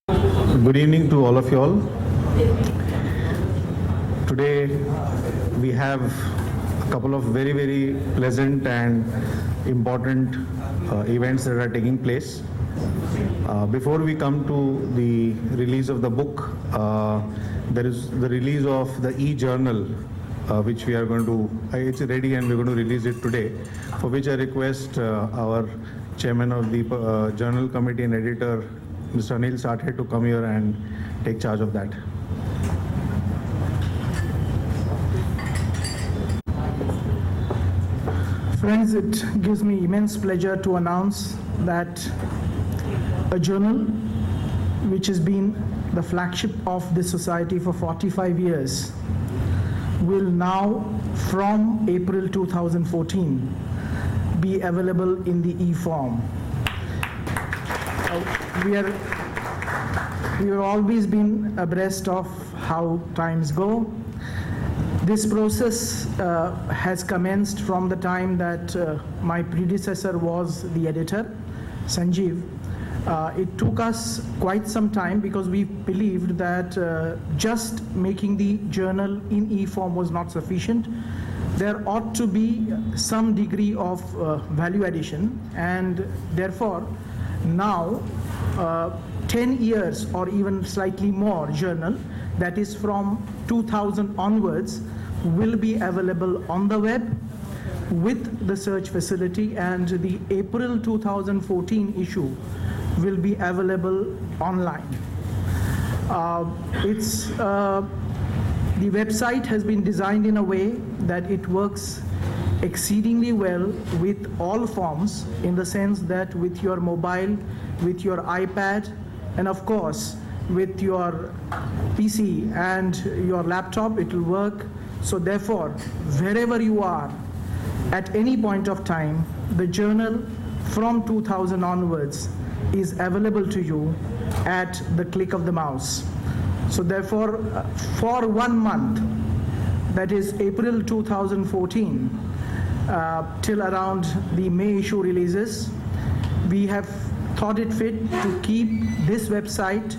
Good evening to all of you all. Today we have a couple of very pleasant and important events that are taking place. Before we come to the release of the book, there is the release of the e-journal, which we are going to, it's ready and we're going to release it today, for which I request our chairman of the journal committee and editor, Mr. Anil Sathe, to come here and take charge of that. Friends, it gives me immense pleasure to announce that a journal which has been the flagship of this society for 45 years will now, from April 2014, be available in the e-form. We have always been abreast of how times go. This process has commenced from the time that my predecessor was the editor, Sanjeev. It took us quite some time because we believed that just making the journal in e-form was not sufficient. There ought to be some degree of value addition, and therefore now 10 years or even slightly more journal, that is from 2000 onwards, will be available on the web with the search facility, and the April 2014 issue will be available online. The website has been designed in a way that it works exceedingly well with all forms, in the sense that with your mobile, with your iPad, and of course with your PC and your laptop, it will work. So therefore, wherever you are, at any point of time, the journal from 2000 onwards is available to you at the click of the mouse. So therefore, for 1 month, that is April 2014, till around the May issue releases, we have thought it fit to keep this website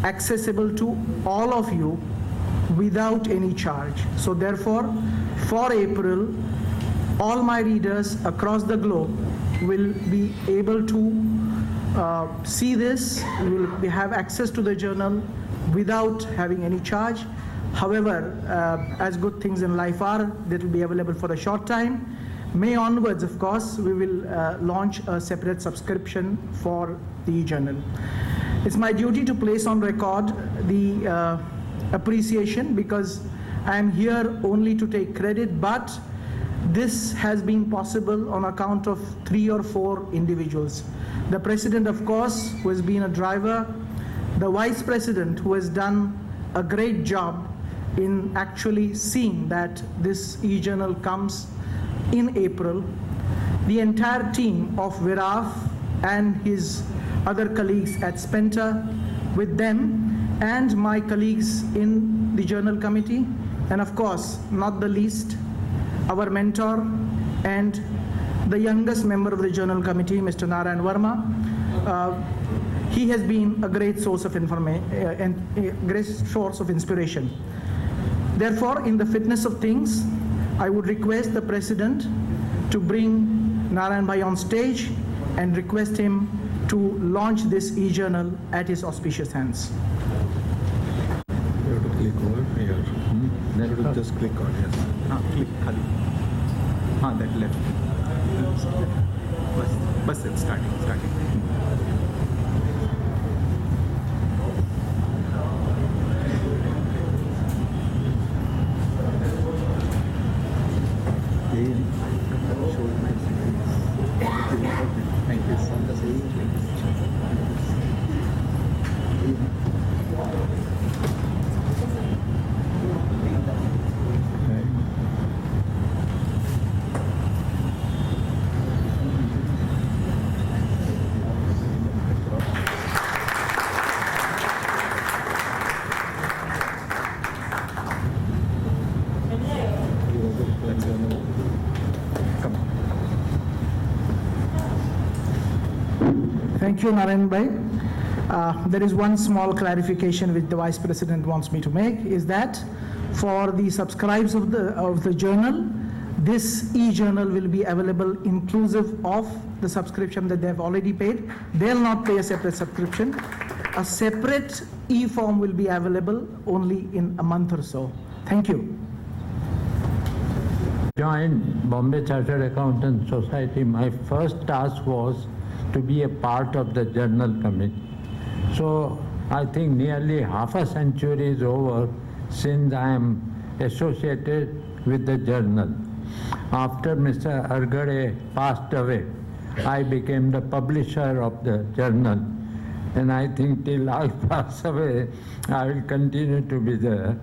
accessible to all of you without any charge. So therefore, for April, all my readers across the globe will be able to see this, will have access to the journal without having any charge. However, as good things in life are, that will be available for a short time. May onwards, of course, we will launch a separate subscription for the journal. It's my duty to place on record the appreciation, because I am here only to take credit, but this has been possible on account of 3 or 4 individuals. The president, of course, who has been a driver, the vice president, who has done a great job in actually seeing that this e-journal comes in April, the entire team of Viraf and his other colleagues at Spenta with them, and my colleagues in the journal committee, and of course, not the least, our mentor and the youngest member of the journal committee, Mr. Narayan Verma. He has been a great source of information and a great source of inspiration. Therefore, in the fitness of things, I would request the president to bring Narayan Bhai on stage and request him to launch this e-journal at his auspicious hands. You have to click over here. You have to just click on yes. Click खाली. That left. बस it's starting. Thank you. Thank you, Narayan Bhai. There is one small clarification which the Vice President wants me to make, is that for the subscribers of the journal, this e-journal will be available inclusive of the subscription that they have already paid. They'll not pay a separate subscription. A separate e-form will be available only in a month or so. Thank you. Joined Bombay Chartered Accountants Society, my first task was to be a part of the journal committee. So I think nearly half a century is over since I am associated with the journal. After Mr. Argade passed away, I became the publisher of the journal. And I think till I pass away, I will continue to be the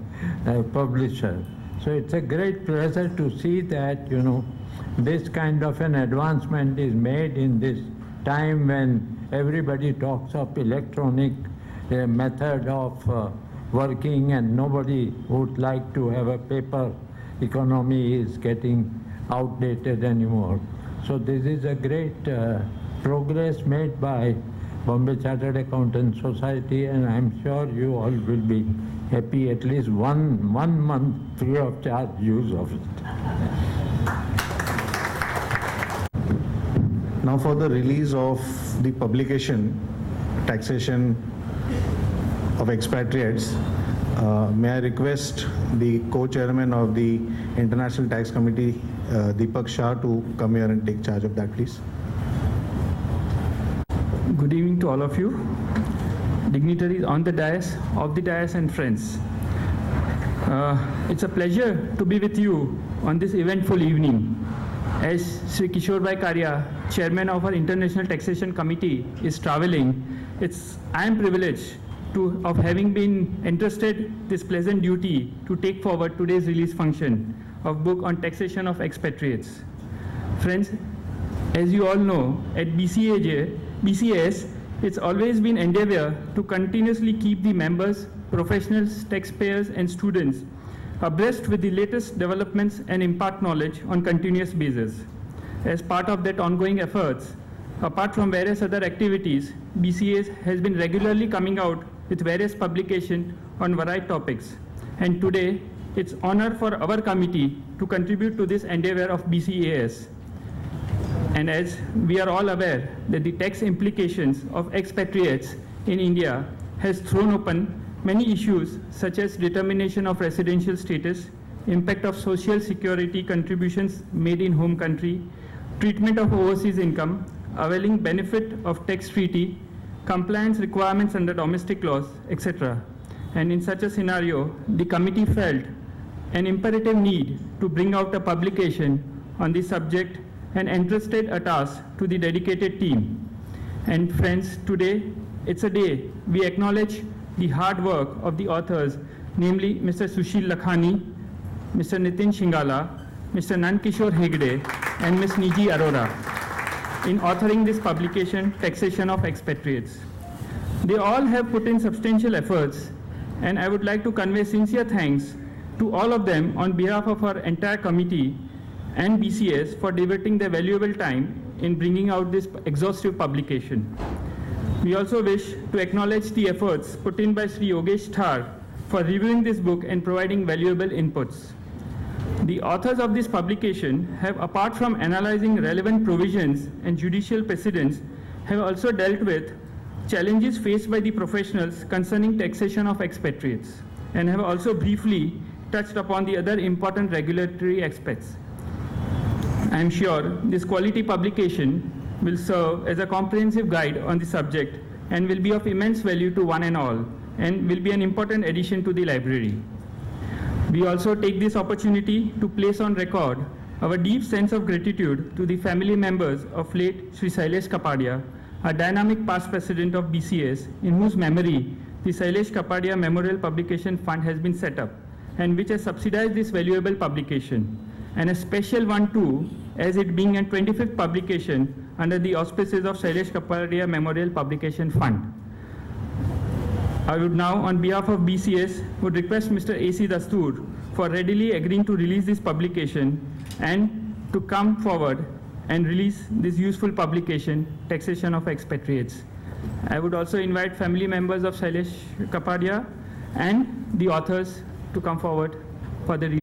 publisher. So it's a great pleasure to see that, this kind of an advancement is made in this time when everybody talks of electronic method of working and nobody would like to have a paper economy is getting outdated anymore. So this is a great progress made by Bombay Chartered Accountants Society, and I'm sure you all will be happy at least one month free of charge use of it. Now for the release of the publication, Taxation of Expatriates, may I request the co-chairman of the International Tax Committee, Deepak Shah, to come here and take charge of that, please. Good evening to all of you, dignitaries on the dais, off the dais, and friends. It's a pleasure to be with you on this eventful evening. As Sri Kishore Bhai Karya, Chairman of our International Taxation Committee, is traveling, I am privileged of having been entrusted this pleasant duty to take forward today's release function of book on taxation of expatriates. Friends, as you all know, at BCAS, it's always been endeavor to continuously keep the members, professionals, taxpayers, and students abreast with the latest developments and impart knowledge on continuous basis. As part of that ongoing efforts, apart from various other activities, BCAS has been regularly coming out with various publications on varied topics. And today, it's honor for our committee to contribute to this endeavor of BCAS. And as we are all aware that the tax implications of expatriates in India has thrown open many issues such as determination of residential status, impact of social security contributions made in home country, treatment of overseas income, availing benefit of tax treaty, compliance requirements under domestic laws, etc. And in such a scenario, the committee felt an imperative need to bring out a publication on this subject and entrusted a task to the dedicated team. And friends, today, it's a day we acknowledge the hard work of the authors, namely Mr. Sushil Lakhani, Mr. Nitin Shingala, Mr. Nankishore Hegde, and Ms. Niji Arora, in authoring this publication, Taxation of Expatriates. They all have put in substantial efforts, and I would like to convey sincere thanks to all of them on behalf of our entire committee and BCS for devoting their valuable time in bringing out this exhaustive publication. We also wish to acknowledge the efforts put in by Sri Yogesh Thar for reviewing this book and providing valuable inputs. The authors of this publication have, apart from analyzing relevant provisions and judicial precedents, have also dealt with challenges faced by the professionals concerning taxation of expatriates, and have also briefly touched upon the other important regulatory aspects. I am sure this quality publication will serve as a comprehensive guide on the subject and will be of immense value to one and all, and will be an important addition to the library. We also take this opportunity to place on record our deep sense of gratitude to the family members of late Sri Sailesh Kapadia, a dynamic past president of BCS, in whose memory the Sailesh Kapadia Memorial Publication Fund has been set up, and which has subsidized this valuable publication. And a special one too, as it being a 25th publication under the auspices of Sailesh Kapadia Memorial Publication Fund. I would now, on behalf of BCS, would request Mr. A.C. Dastur for readily agreeing to release this publication and to come forward and release this useful publication, Taxation of Expatriates. I would also invite family members of Shailesh Kapadia and the authors to come forward for the reading.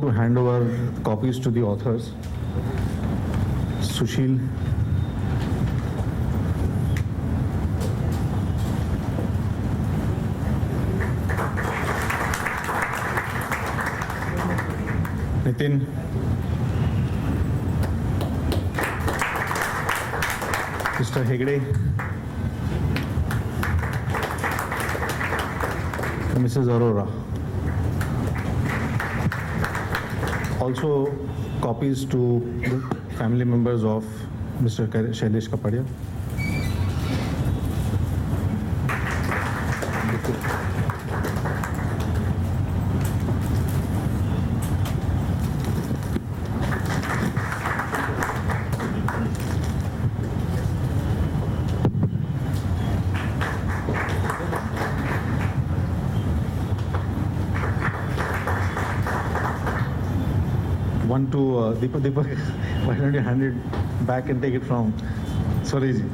To hand over copies to the authors. Sushil. Nitin. Mr. Hegde. And Mrs. Arora. Also, copies to the family members of Mr. Shailesh Kapadia. One to Deepak, why don't you hand it back and take it from Swareji?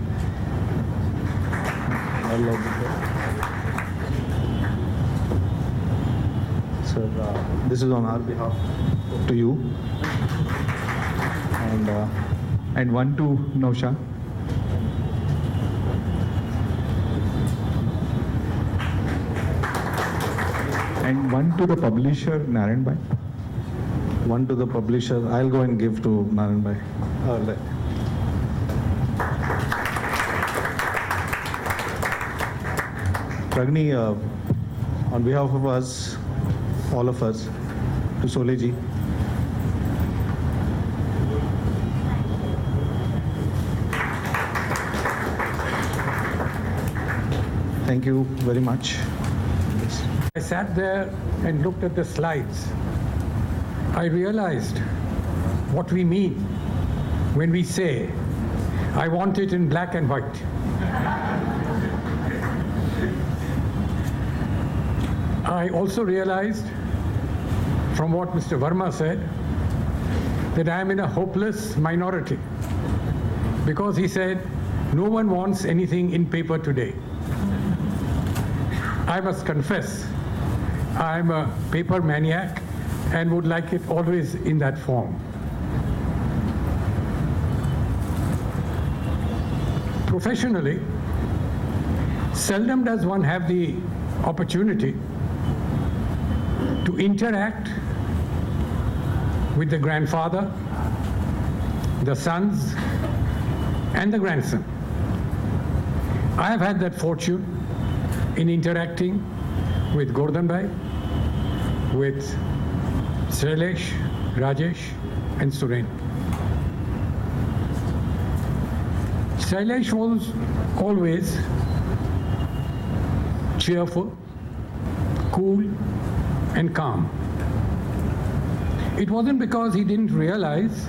Sir, this is on our behalf to you. And one to Nausha. And one to the publisher, Narayan Bhai. One to the publisher. I'll go and give to Narayan Bhai. Ragni, on behalf of us, all of us, to Soleji. Thank you very much. I sat there and looked at the slides. I realized what we mean when we say, I want it in black and white. I also realized from what Mr. Verma said that I am in a hopeless minority because he said, no one wants anything in paper today. I must confess, I'm a paper maniac and would like it always in that form. Professionally, seldom does one have the opportunity to interact with the grandfather, the sons, and the grandson. I have had that fortune in interacting with Gordon Bhai, with Shailesh, Rajesh, and Suren. Shailesh was always cheerful, cool, and calm. It wasn't because he didn't realize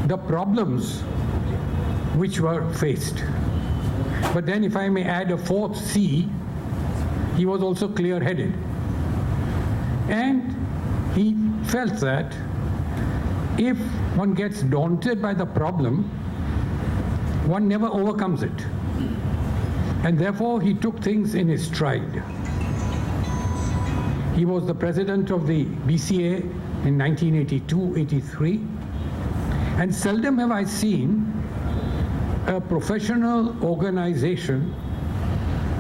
the problems which were faced. But then, if I may add a fourth C, he was also clear-headed. And he felt that if one gets daunted by the problem, one never overcomes it. And therefore, he took things in his stride. He was the president of the BCA in 1982-83, and seldom have I seen a professional organization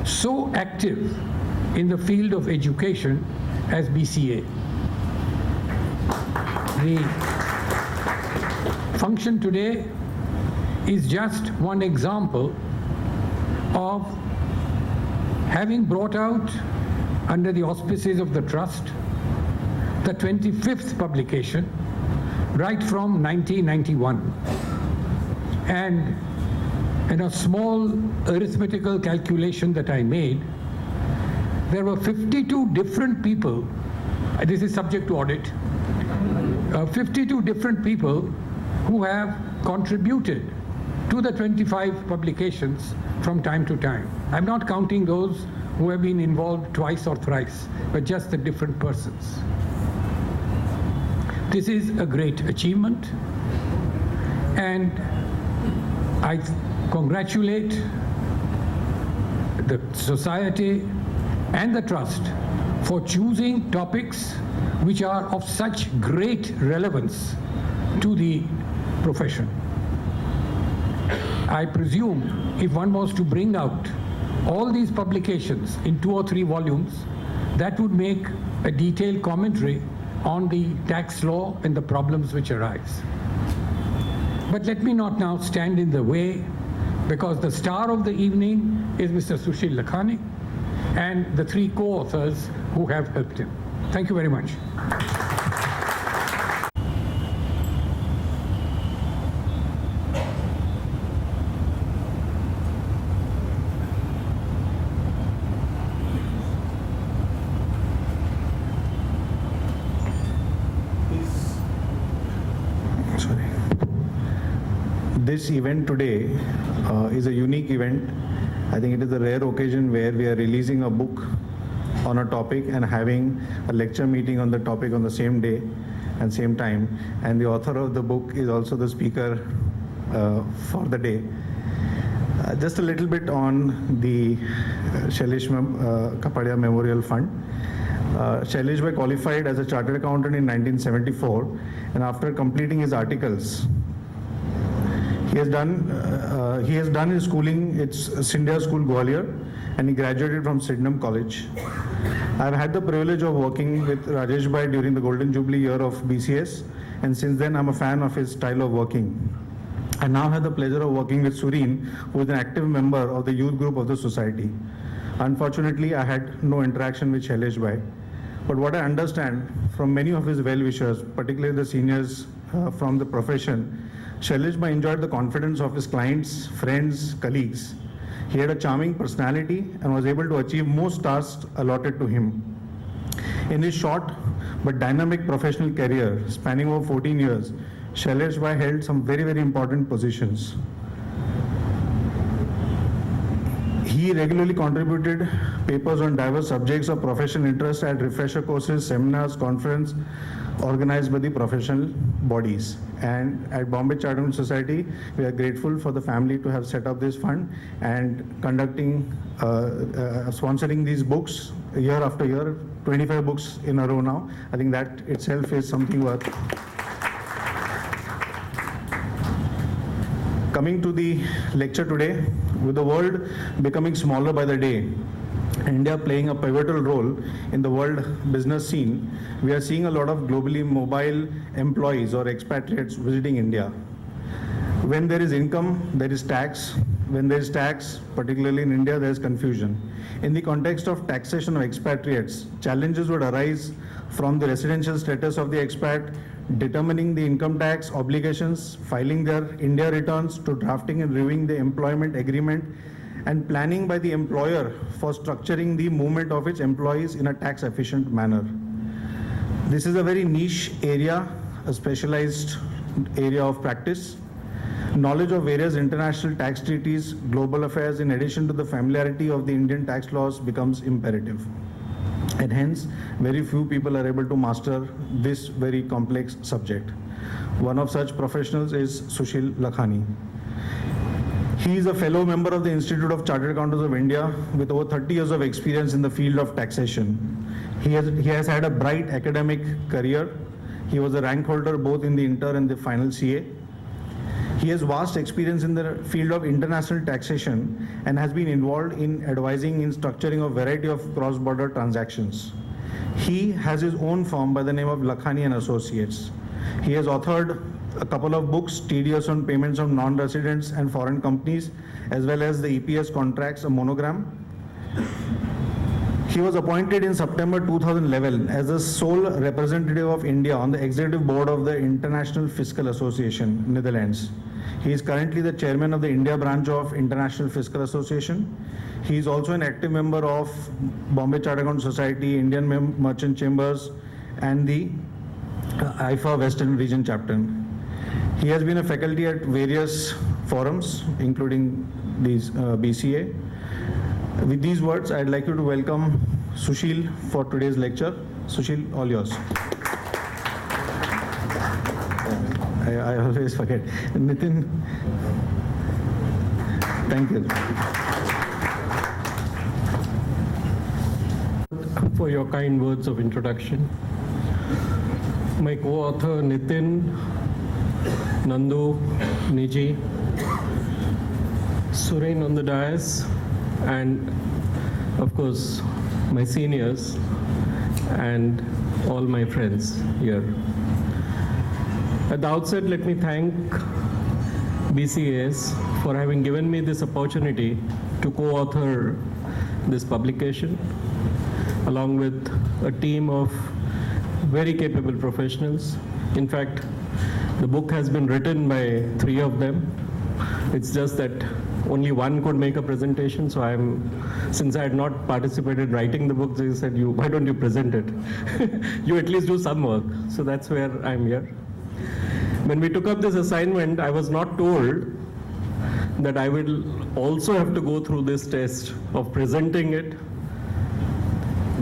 so active in the field of education as BCA. The function today is just one example of having brought out, under the auspices of the Trust, the 25th publication, right from 1991. And In a small arithmetical calculation that I made, there were 52 different people, this is subject to audit, 52 different people who have contributed to the 25 publications from time to time. I'm not counting those who have been involved twice or thrice, but just the different persons. This is a great achievement, and I congratulate the society and the trust for choosing topics which are of such great relevance to the profession. I presume if one was to bring out all these publications in 2 or 3 volumes, that would make a detailed commentary on the tax law and the problems which arise. But let me not now stand in the way, because the star of the evening is Mr. Sushil Lakhani and the 3 co-authors who have helped him. Thank you very much. Sorry. This event today is a unique event. I think it is a rare occasion where we are releasing a book on a topic and having a lecture meeting on the topic on the same day and same time. And the author of the book is also the speaker for the day. Just a little bit on the Shailesh Kapadia Memorial Fund. Shailesh was qualified as a chartered accountant in 1974, and after completing his articles, he has done his schooling at Scindia School, Gwalior, and he graduated from Sydenham College. I've had the privilege of working with Rajesh Bhai during the Golden Jubilee year of BCS, and since then I'm a fan of his style of working. I now have the pleasure of working with Sureen, who is an active member of the youth group of the society. Unfortunately, I had no interaction with Shailesh Bhai, but what I understand from many of his well-wishers, particularly the seniors from the profession, Shailesh Bhai enjoyed the confidence of his clients, friends, colleagues. He had a charming personality and was able to achieve most tasks allotted to him. In his short but dynamic professional career, spanning over 14 years, Shailesh Bhai held some very, very important positions. He regularly contributed papers on diverse subjects of professional interest at refresher courses, seminars, conferences organized by the professional bodies. And at Bombay Chartered Society, we are grateful for the family to have set up this fund and conducting, sponsoring these books year after year, 25 books in a row now. I think that itself is something worth. Coming to the lecture today, with the world becoming smaller by the day, India playing a pivotal role in the world business scene, we are seeing a lot of globally mobile employees or expatriates visiting India. When there is income, there is tax. When there is tax, particularly in India, there is confusion. In the context of taxation of expatriates, challenges would arise from the residential status of the expat, determining the income tax obligations, filing their India returns, to drafting and reviewing the employment agreement, and planning by the employer for structuring the movement of its employees in a tax efficient manner. This is a very niche area, a specialized area of practice. Knowledge of various international tax treaties, global affairs, in addition to the familiarity of the Indian tax laws, becomes imperative. And hence, very few people are able to master this very complex subject. One of such professionals is Sushil Lakhani. He is a fellow member of the Institute of Chartered Accountants of India with over 30 years of experience in the field of taxation. He has had a bright academic career. He was a rank holder both in the inter and the final CA. He has vast experience in the field of international taxation and has been involved in advising in structuring a variety of cross-border transactions. He has his own firm by the name of Lakhani and Associates. He has authored a couple of books, tedious on payments of non-residents and foreign companies, as well as the EPS contracts, a monogram. He was appointed in September 2011 as the sole representative of India on the executive board of the International Fiscal Association, Netherlands. He is currently the chairman of the India branch of International Fiscal Association. He is also an active member of Bombay Chartered Accountants Society, Indian Merchant Chambers, and the IFA Western Region chapter. He has been a faculty at various forums, including these BCA. With these words, I'd like you to welcome Sushil for today's lecture. Sushil, all yours. I always forget. Nitin, thank you. For your kind words of introduction. My co-author Nitin, Nandu, Niji, Suren on the dais, and of course my seniors and all my friends here. At the outset, let me thank BCAS for having given me this opportunity to co-author this publication along with a team of very capable professionals. In fact, the book has been written by 3 of them. It's just that only one could make a presentation, so since I had not participated in writing the book, they said, why don't you present it? You at least do some work. So that's where I'm here. When we took up this assignment, I was not told that I will also have to go through this test of presenting it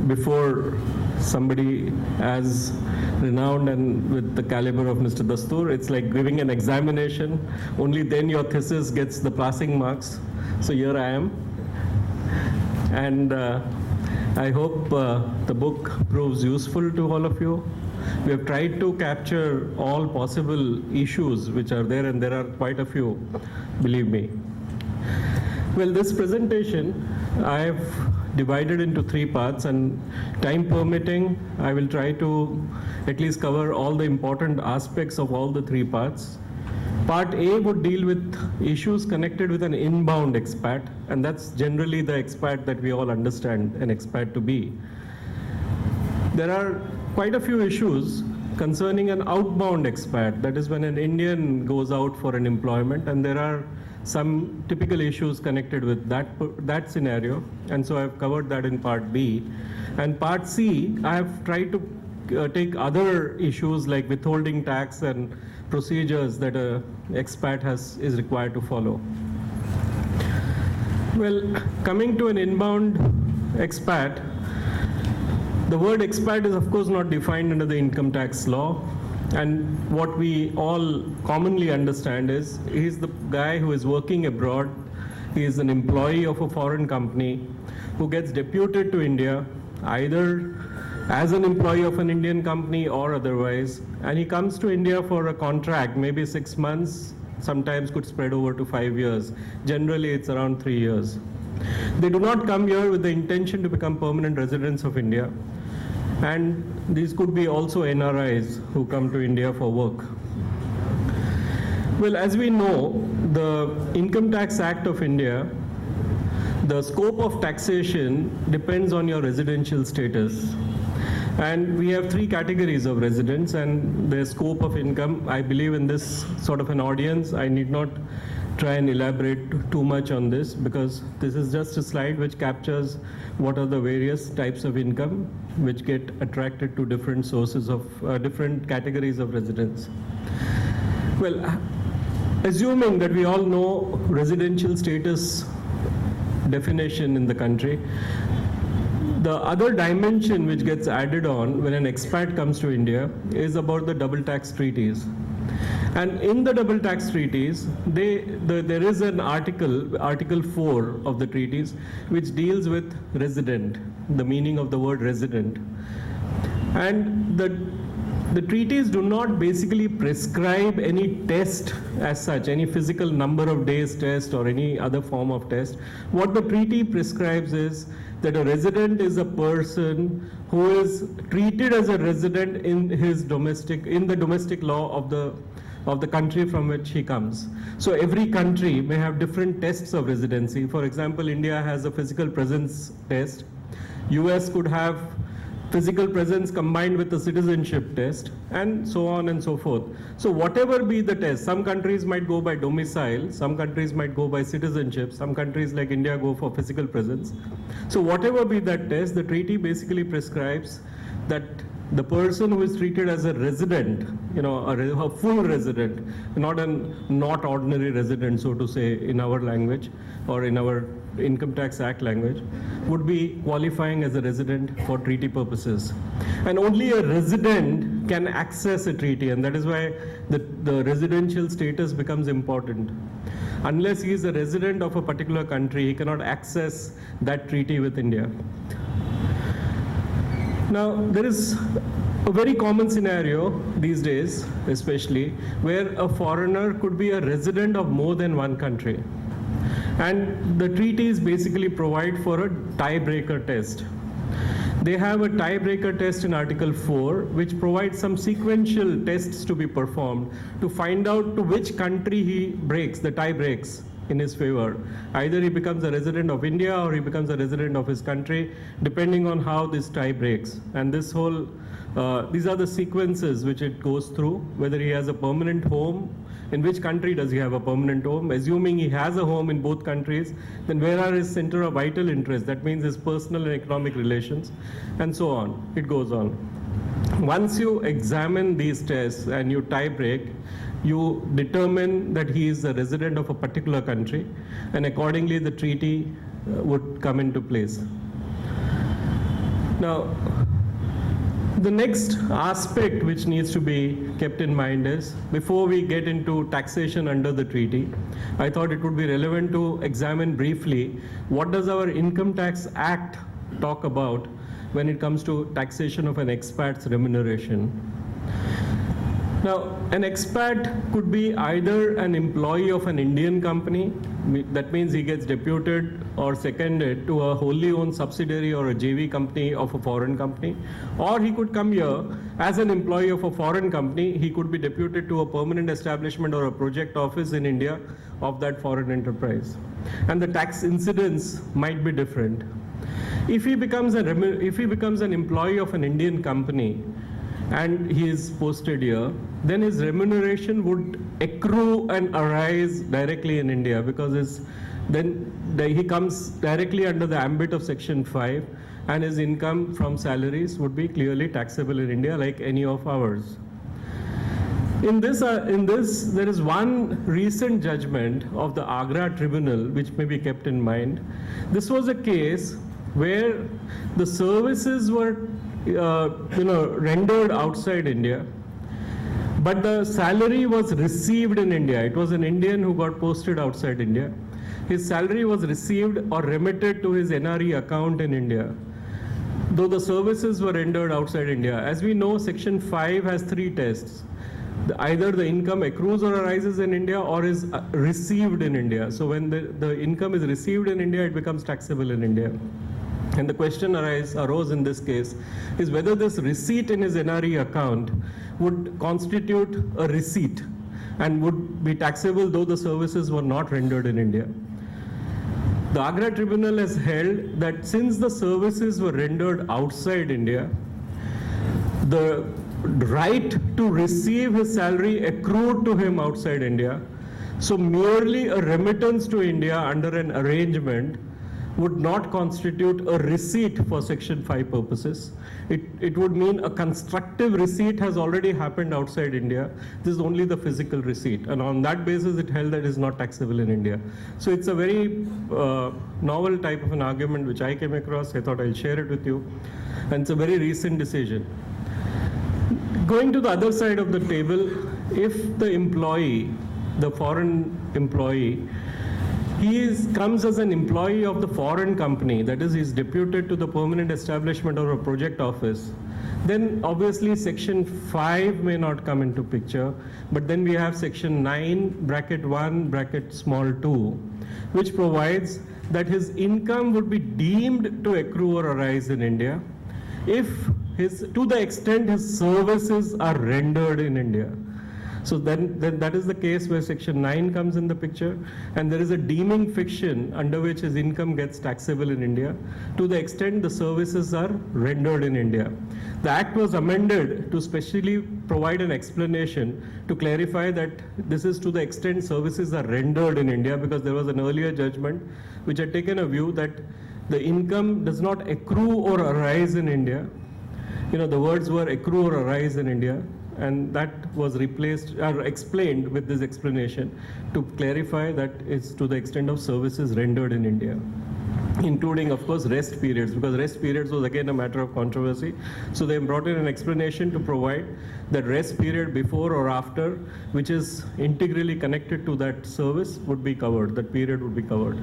before somebody as renowned and with the caliber of Mr. Dastur. It's like giving an examination. Only then your thesis gets the passing marks. So here I am. And I hope the book proves useful to all of you. We have tried to capture all possible issues which are there, and there are quite a few, believe me. Well, this presentation I have divided into 3 parts, and time permitting, I will try to at least cover all the important aspects of all the 3 parts. Part A would deal with issues connected with an inbound expat, and that's generally the expat that we all understand an expat to be. There are quite a few issues concerning an outbound expat, that is when an Indian goes out for an employment, and there are some typical issues connected with that scenario, and so I've covered that in part B. And part C, I have tried to take other issues like withholding tax and procedures that an expat is required to follow. Well, coming to an inbound expat, the word expat is of course not defined under the income tax law, and what we all commonly understand is he's the guy who is working abroad. He is an employee of a foreign company who gets deputed to India either as an employee of an Indian company or otherwise, and he comes to India for a contract, maybe 6 months, sometimes could spread over to 5 years. Generally it's around 3 years. They do not come here with the intention to become permanent residents of India. And these could be also NRIs who come to India for work. Well, as we know, the Income Tax Act of India, the scope of taxation depends on your residential status. And we have 3 categories of residents and their scope of income. I believe in this sort of an audience, I need not try and elaborate too much on this, because this is just a slide which captures what are the various types of income which get attracted to different sources of different categories of residents. Well, assuming that we all know residential status definition in the country, the other dimension which gets added on when an expat comes to India is about the double tax treaties. And in the double tax treaties, there is an Article 4 of the treaties, which deals with resident, the meaning of the word resident. And the treaties do not basically prescribe any test as such, any physical number of days test or any other form of test. What the treaty prescribes is that a resident is a person who is treated as a resident in the domestic law of the country from which he comes. So every country may have different tests of residency. For example, India has a physical presence test. US could have physical presence combined with a citizenship test, and so on and so forth. So whatever be the test, some countries might go by domicile, some countries might go by citizenship, some countries like India go for physical presence. So whatever be that test, the treaty basically prescribes that the person who is treated as a resident, a full resident, not ordinary resident, so to say, in our language or in our Income Tax Act language, would be qualifying as a resident for treaty purposes. And only a resident can access a treaty, and that is why the residential status becomes important. Unless he is a resident of a particular country, he cannot access that treaty with India. Now, there is a very common scenario these days, especially, where a foreigner could be a resident of more than one country. And the treaties basically provide for a tiebreaker test. They have a tiebreaker test in Article 4, which provides some sequential tests to be performed to find out to which country the tie breaks in his favor. Either he becomes a resident of India or he becomes a resident of his country, depending on how this tie breaks. And these are the sequences which it goes through, whether he has a permanent home, in which country does he have a permanent home, assuming he has a home in both countries, then where are his center of vital interest, that means his personal and economic relations, and so on, it goes on. Once you examine these tests and you tie break, you determine that he is a resident of a particular country, and accordingly the treaty would come into place. Now, the next aspect which needs to be kept in mind is, before we get into taxation under the treaty, I thought it would be relevant to examine briefly what does our Income Tax Act talk about when it comes to taxation of an expat's remuneration. Now, an expat could be either an employee of an Indian company, that means he gets deputed or seconded to a wholly owned subsidiary or a JV company of a foreign company, or he could come here as an employee of a foreign company. He could be deputed to a permanent establishment or a project office in India of that foreign enterprise. And the tax incidence might be different. If he becomes an employee of an Indian company, and he is posted here, then his remuneration would accrue and arise directly in India, because he comes directly under the ambit of Section 5, and his income from salaries would be clearly taxable in India like any of ours. In this, there is one recent judgment of the Agra Tribunal which may be kept in mind. This was a case where the services were rendered outside India, but the salary was received in India. It was an Indian who got posted outside India. His salary was received or remitted to his NRE account in India, though the services were rendered outside India. As we know, Section 5 has 3 tests. Either the income accrues or arises in India, or is received in India. So when the income is received in India, it becomes taxable in India. And the question arose in this case is whether this receipt in his NRE account would constitute a receipt and would be taxable though the services were not rendered in India. The Agra Tribunal has held that since the services were rendered outside India, the right to receive his salary accrued to him outside India. So merely a remittance to India under an arrangement would not constitute a receipt for Section 5 purposes. It would mean a constructive receipt has already happened outside India. This is only the physical receipt. And on that basis, it held that it is not taxable in India. So it's a very novel type of an argument which I came across. I thought I'll share it with you. And it's a very recent decision. Going to the other side of the table, if the employee, the foreign employee, comes as an employee of the foreign company, that is, he's deputed to the permanent establishment or a project office, then obviously Section 5 may not come into picture, but then we have Section 9, bracket 1, bracket small 2, which provides that his income would be deemed to accrue or arise in India to the extent his services are rendered in India. So then that is the case where Section 9 comes in the picture, and there is a deeming fiction under which his income gets taxable in India to the extent the services are rendered in India. The Act was amended to specially provide an explanation to clarify that this is to the extent services are rendered in India, because there was an earlier judgment which had taken a view that the income does not accrue or arise in India. The words were accrue or arise in India, and that was replaced or explained with this explanation to clarify that it's to the extent of services rendered in India, including, of course, rest periods, because rest periods was again a matter of controversy. So they brought in an explanation to provide that rest period before or after, which is integrally connected to that service, would be covered, that period would be covered.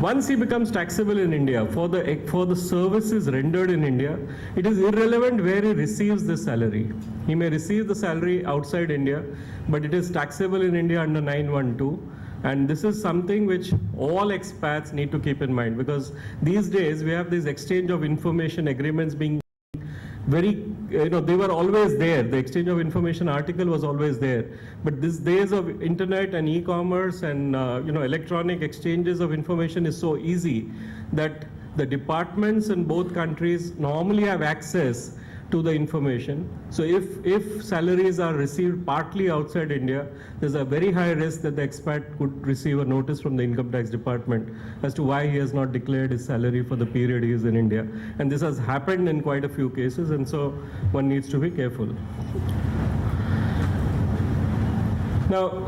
Once he becomes taxable in India for the services rendered in India, it is irrelevant where he receives the salary. He may receive the salary outside India, but it is taxable in India under 912. And this is something which all expats need to keep in mind, because these days we have this exchange of information agreements being very, they were always there. The exchange of information article was always there. But these days of internet and e-commerce and electronic exchanges of information is so easy that the departments in both countries normally have access to the information. So if salaries are received partly outside India, there's a very high risk that the expat could receive a notice from the income tax department as to why he has not declared his salary for the period he is in India. And this has happened in quite a few cases, and so one needs to be careful. Now,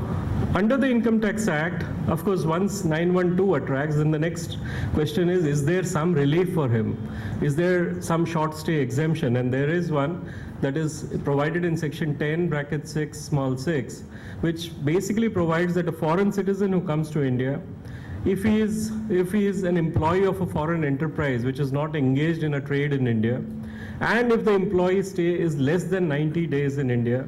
under the Income Tax Act, of course, once 912 attracts, then the next question is there some relief for him? Is there some short stay exemption? And there is one that is provided in Section 10, bracket 6, small 6, which basically provides that a foreign citizen who comes to India, if he is an employee of a foreign enterprise which is not engaged in a trade in India, and if the employee stay is less than 90 days in India,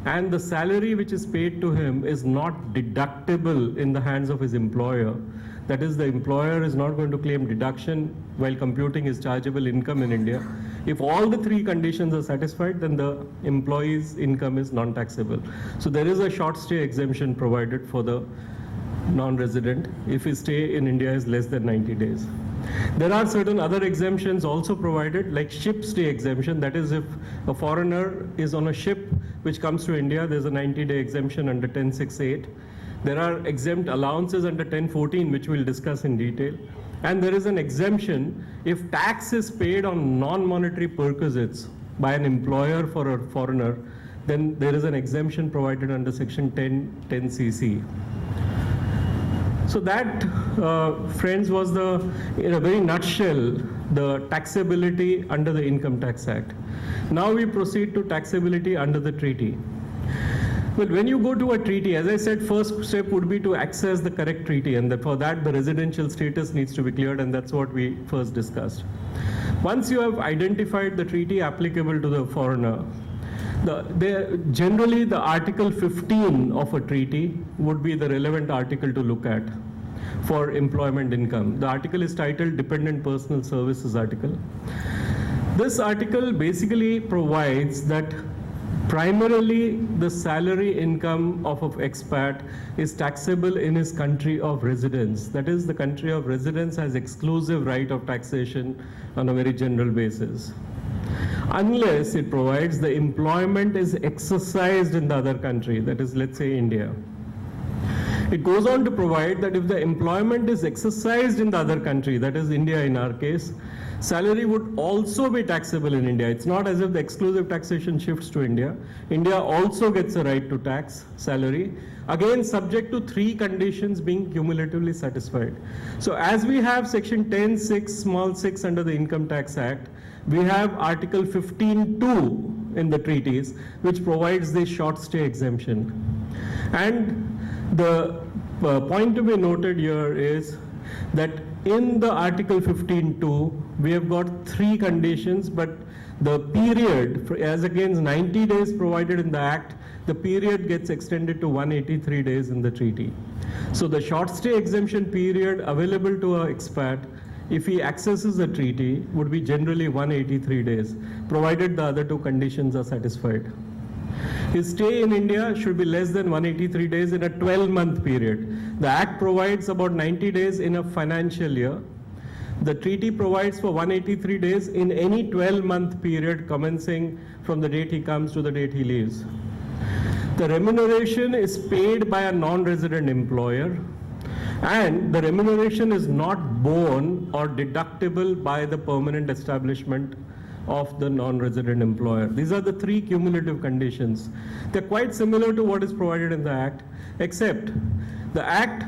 and the salary which is paid to him is not deductible in the hands of his employer, that is, the employer is not going to claim deduction while computing his chargeable income in India. If all the three conditions are satisfied, then the employee's income is non-taxable. So there is a short stay exemption provided for the non-resident if his stay in India is less than 90 days. There are certain other exemptions also provided, like ship stay exemption. That is, if a foreigner is on a ship which comes to India, there's a 90-day exemption under 1068. There are exempt allowances under 1014, which we'll discuss in detail. And there is an exemption if tax is paid on non-monetary perquisites by an employer for a foreigner, then there is an exemption provided under Section 10CC. So that, friends, was in a very nutshell, the taxability under the Income Tax Act. Now we proceed to taxability under the treaty. Well, when you go to a treaty, as I said, first step would be to access the correct treaty, and for that the residential status needs to be cleared, and that's what we first discussed. Once you have identified the treaty applicable to the foreigner, generally the Article 15 of a treaty would be the relevant article to look at for employment income. The article is titled Dependent Personal Services Article. This article basically provides that primarily the salary income of an expat is taxable in his country of residence. That is, the country of residence has exclusive right of taxation on a very general basis, unless it provides the employment is exercised in the other country, that is, let's say, India. It goes on to provide that if the employment is exercised in the other country, that is India in our case, salary would also be taxable in India. It's not as if the exclusive taxation shifts to India. India also gets a right to tax salary, again subject to three conditions being cumulatively satisfied. So as we have Section 10(6), small 6 under the Income Tax Act, we have Article 15(2) in the treaties, which provides the short stay exemption. And the point to be noted here is that in the Article 15(2), we have got three conditions, but the period, as against 90 days provided in the Act, the period gets extended to 183 days in the treaty. So the short stay exemption period available to an expat, if he accesses the treaty, would be generally 183 days, provided the other two conditions are satisfied. His stay in India should be less than 183 days in a 12-month period. The Act provides about 90 days in a financial year. The treaty provides for 183 days in any 12-month period commencing from the date he comes to the date he leaves. The remuneration is paid by a non-resident employer, and the remuneration is not borne or deductible by the permanent establishment of the non-resident employer. These are the three cumulative conditions. They're quite similar to what is provided in the Act, except the Act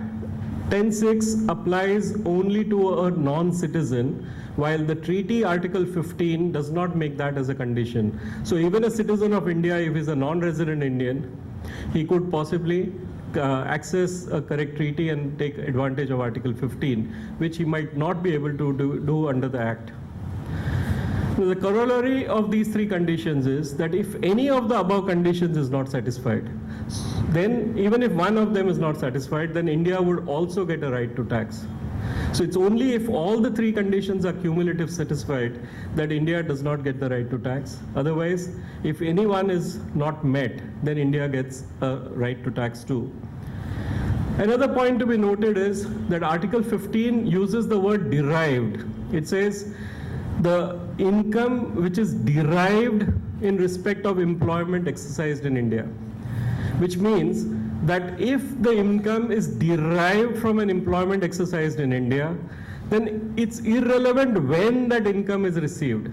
10(6) applies only to a non-citizen, while the treaty Article 15 does not make that as a condition. So even a citizen of India, if he's a non-resident Indian, he could possibly access a correct treaty and take advantage of Article 15, which he might not be able to do under the Act. So the corollary of these three conditions is that if any of the above conditions is not satisfied, then even if one of them is not satisfied, then India would also get a right to tax. So it's only if all the three conditions are cumulative satisfied that India does not get the right to tax. Otherwise, if any one is not met, then India gets a right to tax too. Another point to be noted is that Article 15 uses the word derived. It says the income which is derived in respect of employment exercised in India, which means that if the income is derived from an employment exercised in India, then it's irrelevant when that income is received.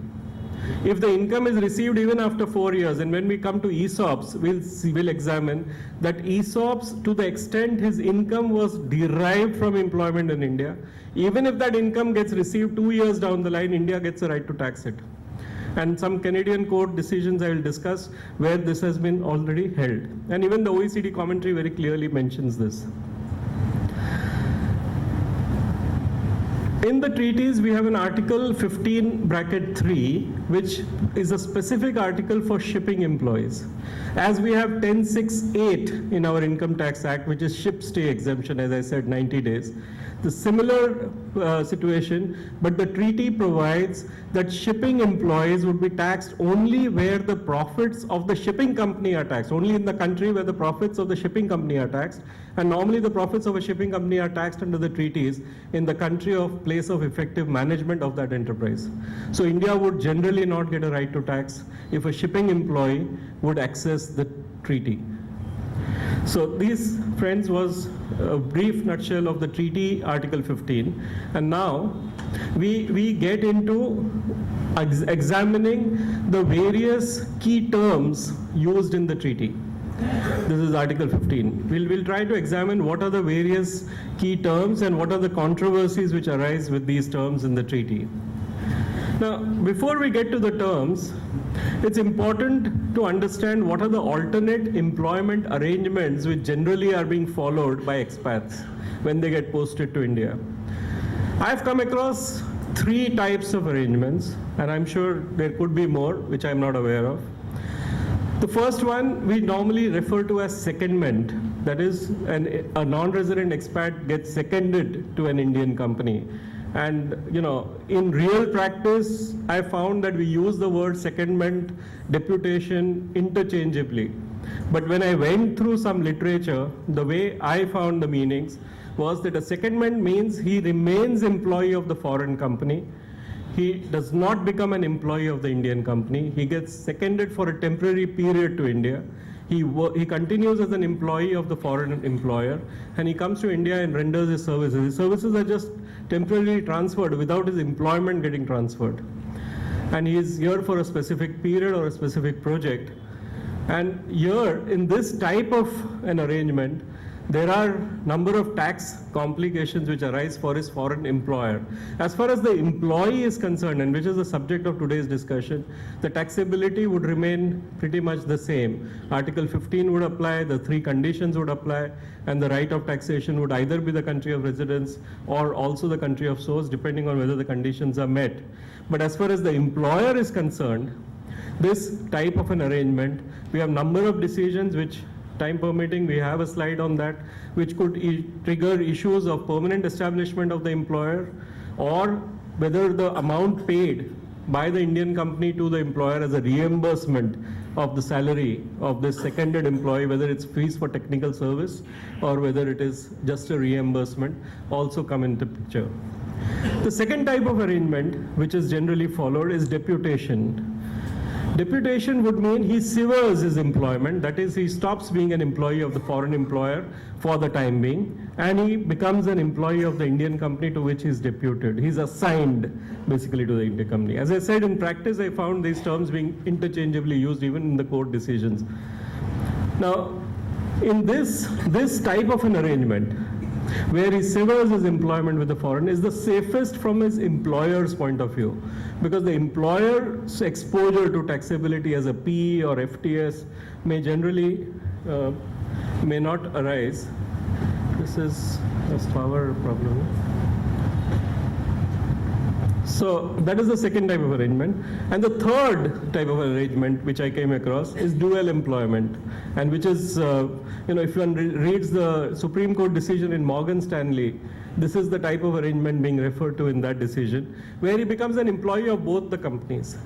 If the income is received even after 4 years, and when we come to ESOPs, we'll examine that ESOPs, to the extent his income was derived from employment in India, even if that income gets received 2 years down the line, India gets a right to tax it. And some Canadian court decisions I will discuss where this has been already held. And even the OECD commentary very clearly mentions this. In the treaties, we have an Article 15(3), which is a specific article for shipping employees. As we have 10(6)(8) in our Income Tax Act, which is ship stay exemption, as I said, 90 days. The similar situation, but the treaty provides that shipping employees would be taxed only where the profits of the shipping company are taxed, only in the country where the profits of the shipping company are taxed. And normally the profits of a shipping company are taxed under the treaties in the country of place of effective management of that enterprise. So India would generally not get a right to tax if a shipping employee would access the treaty. So these, friends, was a brief nutshell of the treaty Article 15. And now we get into examining the various key terms used in the treaty. This is Article 15. We'll try to examine what are the various key terms and what are the controversies which arise with these terms in the treaty. Now, before we get to the terms, it's important to understand what are the alternate employment arrangements which generally are being followed by expats when they get posted to India. I've come across 3 types of arrangements, and I'm sure there could be more which I'm not aware of. The first one we normally refer to as secondment. That is, a non-resident expat gets seconded to an Indian company. And, in real practice, I found that we use the word secondment, deputation interchangeably. But when I went through some literature, the way I found the meanings was that a secondment means he remains employee of the foreign company. He does not become an employee of the Indian company. He gets seconded for a temporary period to India. He continues as an employee of the foreign employer, and he comes to India and renders his services. His services are just temporarily transferred without his employment getting transferred. And he is here for a specific period or a specific project. And here, in this type of an arrangement, there are number of tax complications which arise for his foreign employer. As far as the employee is concerned, and which is the subject of today's discussion, the taxability would remain pretty much the same. Article 15 would apply, the 3 conditions would apply, and the right of taxation would either be the country of residence or also the country of source, depending on whether the conditions are met. But as far as the employer is concerned, this type of an arrangement, we have number of decisions which, time permitting, we have a slide on that, which could trigger issues of permanent establishment of the employer, or whether the amount paid by the Indian company to the employer as a reimbursement of the salary of this seconded employee, whether it's fees for technical service or whether it is just a reimbursement, also come into picture. The second type of arrangement, which is generally followed, is deputation. Deputation would mean he severs his employment, that is, he stops being an employee of the foreign employer for the time being, and he becomes an employee of the Indian company to which he is deputed. He's assigned basically to the Indian company. As I said, in practice, I found these terms being interchangeably used even in the court decisions. Now, in this type of an arrangement, where he severs his employment with the foreign, is the safest from his employer's point of view, because the employer's exposure to taxability as a PE or FTS may generally may not arise. This is a power problem. So that is the second type of arrangement. And the third type of arrangement which I came across is dual employment, and which is, if one reads the Supreme Court decision in Morgan Stanley, this is the type of arrangement being referred to in that decision, where he becomes an employee of both the companies.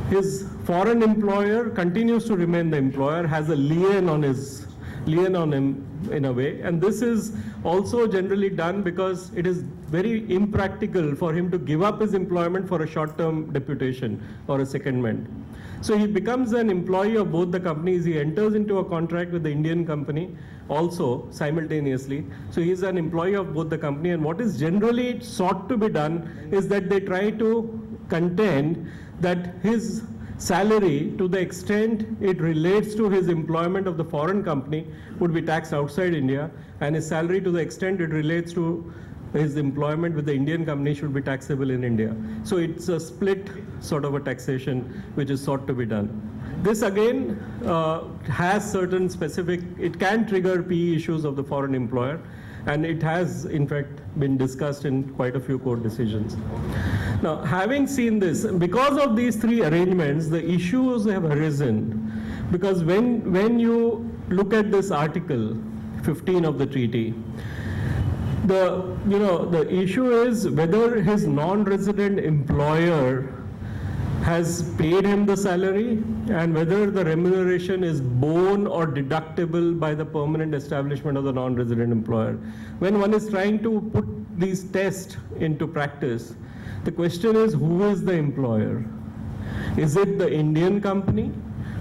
His foreign employer continues to remain the employer, has a lien on him in a way, and this is also generally done because it is very impractical for him to give up his employment for a short-term deputation or a secondment. So he becomes an employee of both the companies. He enters into a contract with the Indian company also simultaneously. So he is an employee of both the company, and what is generally sought to be done is that they try to contend that his salary, to the extent it relates to his employment of the foreign company, would be taxed outside India, and his salary, to the extent it relates to his employment with the Indian company, should be taxable in India. So it's a split sort of a taxation which is sought to be done. This again has certain specific, it can trigger PE issues of the foreign employer, and it has in fact been discussed in quite a few court decisions. Now, having seen this, because of these three arrangements, the issues have arisen, because when you look at this Article 15 of the treaty, the issue is whether his non-resident employer has paid him the salary and whether the remuneration is borne or deductible by the permanent establishment of the non-resident employer. When one is trying to put these tests into practice, the question is, who is the employer? Is it the Indian company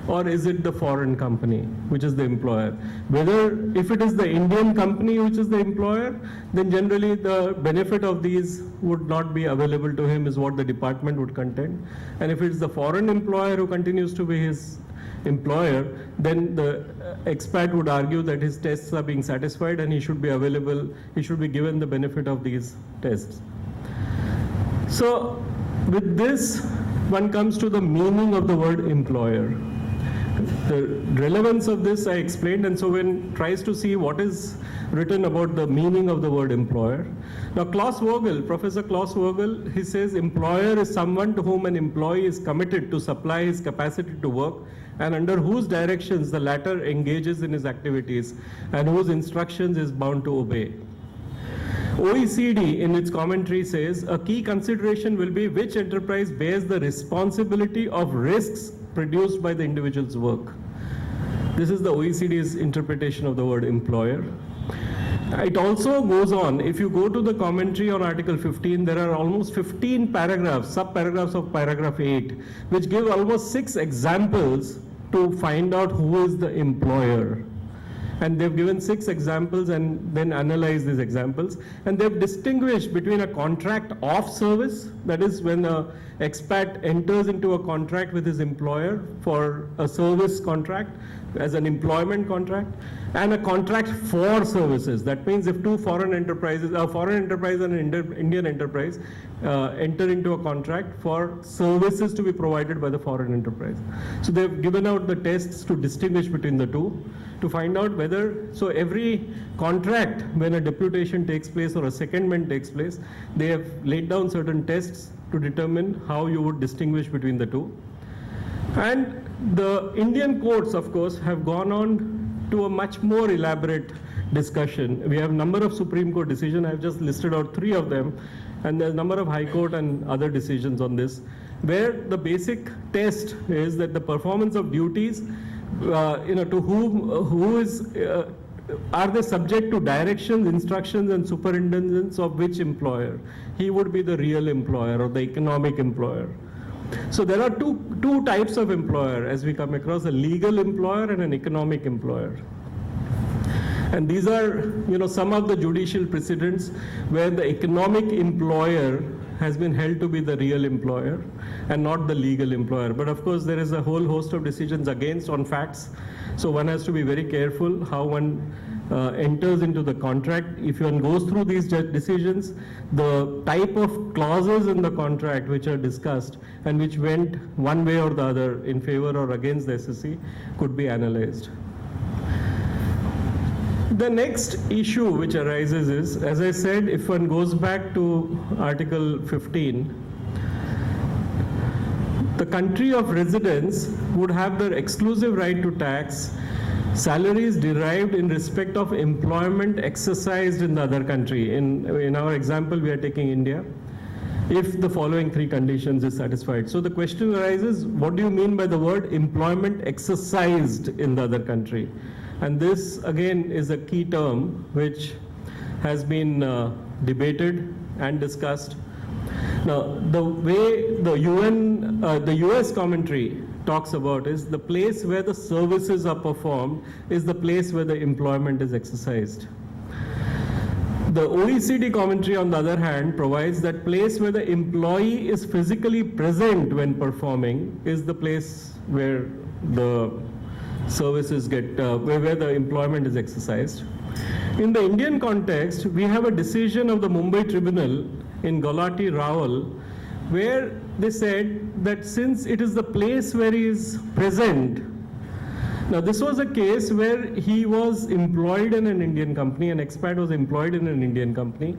or is it the foreign company which is the employer? If it is the Indian company which is the employer, then generally the benefit of these would not be available to him, is what the department would contend. And if it's the foreign employer who continues to be his employer, then the expat would argue that his tests are being satisfied and he should be given the benefit of these tests. So with this, one comes to the meaning of the word employer. The relevance of this I explained, and so one tries to see what is written about the meaning of the word employer. Now, Professor Klaus Vogel, he says employer is someone to whom an employee is committed to supply his capacity to work and under whose directions the latter engages in his activities and whose instructions is bound to obey. OECD in its commentary says a key consideration will be which enterprise bears the responsibility of risks produced by the individual's work. This is the OECD's interpretation of the word employer. It also goes on, if you go to the commentary on Article 15, there are almost 15 paragraphs, sub-paragraphs of paragraph 8, which give almost 6 examples to find out who is the employer. And they've given 6 examples and then analyzed these examples. And they've distinguished between a contract of service, that is when an expat enters into a contract with his employer for a service contract, as an employment contract, and a contract for services. That means if two foreign enterprises, a foreign enterprise and an Indian enterprise, enter into a contract for services to be provided by the foreign enterprise. So they've given out the tests to distinguish between the two, to find out whether, so every contract, when a deputation takes place or a secondment takes place, they have laid down certain tests to determine how you would distinguish between the two. And the Indian courts, of course, have gone on to a much more elaborate discussion. We have a number of Supreme Court decisions. I've just listed out 3 of them, and there's a number of High Court and other decisions on this. where the basic test is that the performance of duties, to who is, are they subject to directions, instructions, and superintendence of which employer? He would be the real employer or the economic employer. So there are two types of employer as we come across: a legal employer and an economic employer. And these are, some of the judicial precedents where the economic employer has been held to be the real employer and not the legal employer. But of course, there is a whole host of decisions against on facts. So one has to be very careful how one enters into the contract. If one goes through these decisions, the type of clauses in the contract which are discussed and which went one way or the other in favor or against the SSC could be analyzed. The next issue which arises is, as I said, if one goes back to Article 15, the country of residence would have the exclusive right to tax salaries derived in respect of employment exercised in the other country. In our example, we are taking India, if the following three conditions is satisfied. So the question arises, what do you mean by the word employment exercised in the other country? And this, again, is a key term which has been debated and discussed. Now, the way the US commentary talks about is the place where the services are performed is the place where the employment is exercised. The OECD commentary, on the other hand, provides that place where the employee is physically present when performing is the place where the services get, where the employment is exercised. In the Indian context, we have a decision of the Mumbai Tribunal in Gulati Rawal, where they said that since it is the place where he is present, now this was a case where he was employed in an Indian company, an expat was employed in an Indian company.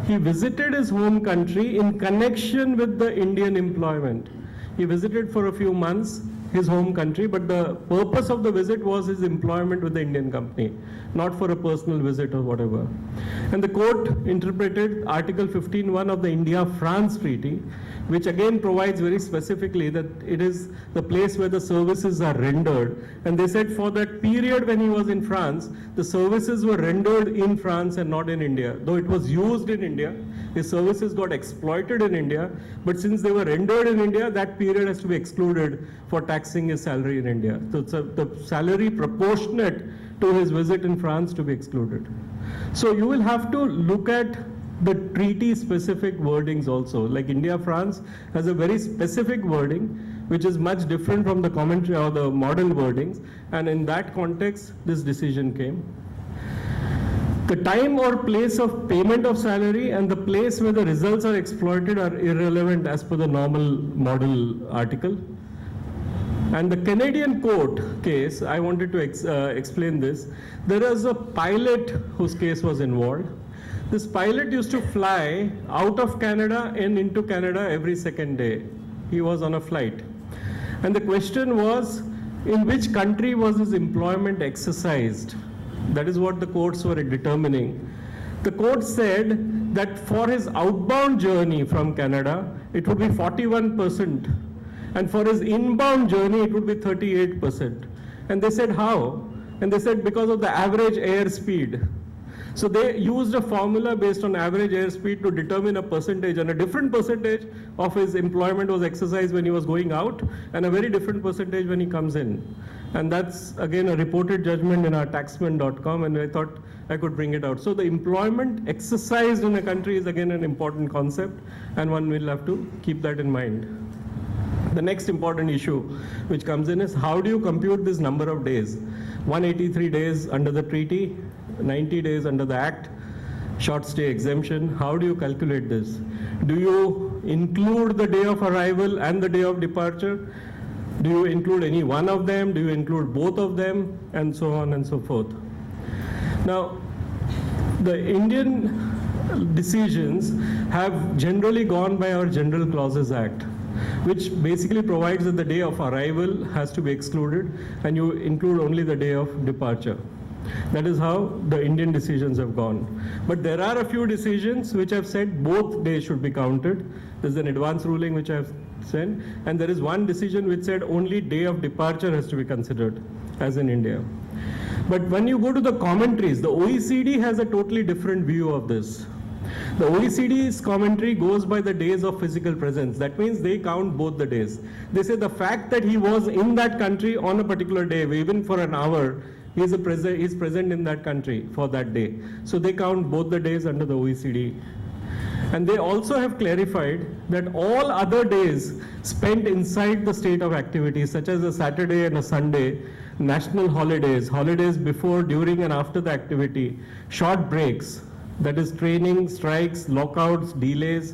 He visited his home country in connection with the Indian employment. He visited for a few months his home country, but the purpose of the visit was his employment with the Indian company, not for a personal visit or whatever. And the court interpreted Article 15(1) of the India-France Treaty, which again provides very specifically that it is the place where the services are rendered. And they said for that period when he was in France, the services were rendered in France and not in India. Though it was used in India, his services got exploited in India, but since they were rendered in India, that period has to be excluded for taxing his salary in India. So it's the salary proportionate to his visit in France to be excluded. So you will have to look at the treaty specific wordings also. Like India-France has a very specific wording which is much different from the commentary or the model wordings, and in that context this decision came. The time or place of payment of salary and the place where the results are exploited are irrelevant as per the normal model article. And the Canadian court case, I wanted to explain this. There was a pilot whose case was involved. This pilot used to fly out of Canada and into Canada every second day. He was on a flight. And the question was, in which country was his employment exercised? That is what the courts were determining. The court said that for his outbound journey from Canada, it would be 41%. And for his inbound journey, it would be 38%. And they said, how? And they said, because of the average airspeed. So they used a formula based on average airspeed to determine a percentage, and a different percentage of his employment was exercised when he was going out, and a very different percentage when he comes in. And that's, again, a reported judgment in our taxman.com, and I thought I could bring it out. So the employment exercised in a country is, again, an important concept, and one will have to keep that in mind. The next important issue which comes in is, how do you compute this number of days? 183 days under the treaty, 90 days under the Act, short stay exemption. How do you calculate this? Do you include the day of arrival and the day of departure? Do you include any one of them? Do you include both of them? And so on and so forth. Now, the Indian decisions have generally gone by our General Clauses Act, which basically provides that the day of arrival has to be excluded and you include only the day of departure. That is how the Indian decisions have gone. But there are a few decisions which have said both days should be counted. There's an advance ruling which I've sent, and there is one decision which said only day of departure has to be considered, as in India. But when you go to the commentaries, the OECD has a totally different view of this. The OECD's commentary goes by the days of physical presence. That means they count both the days. They say the fact that he was in that country on a particular day, even for an hour, he's present in that country for that day. So they count both the days under the OECD. And they also have clarified that all other days spent inside the state of activity, such as a Saturday and a Sunday, national holidays, holidays before, during, and after the activity, short breaks, that is training, strikes, lockouts, delays,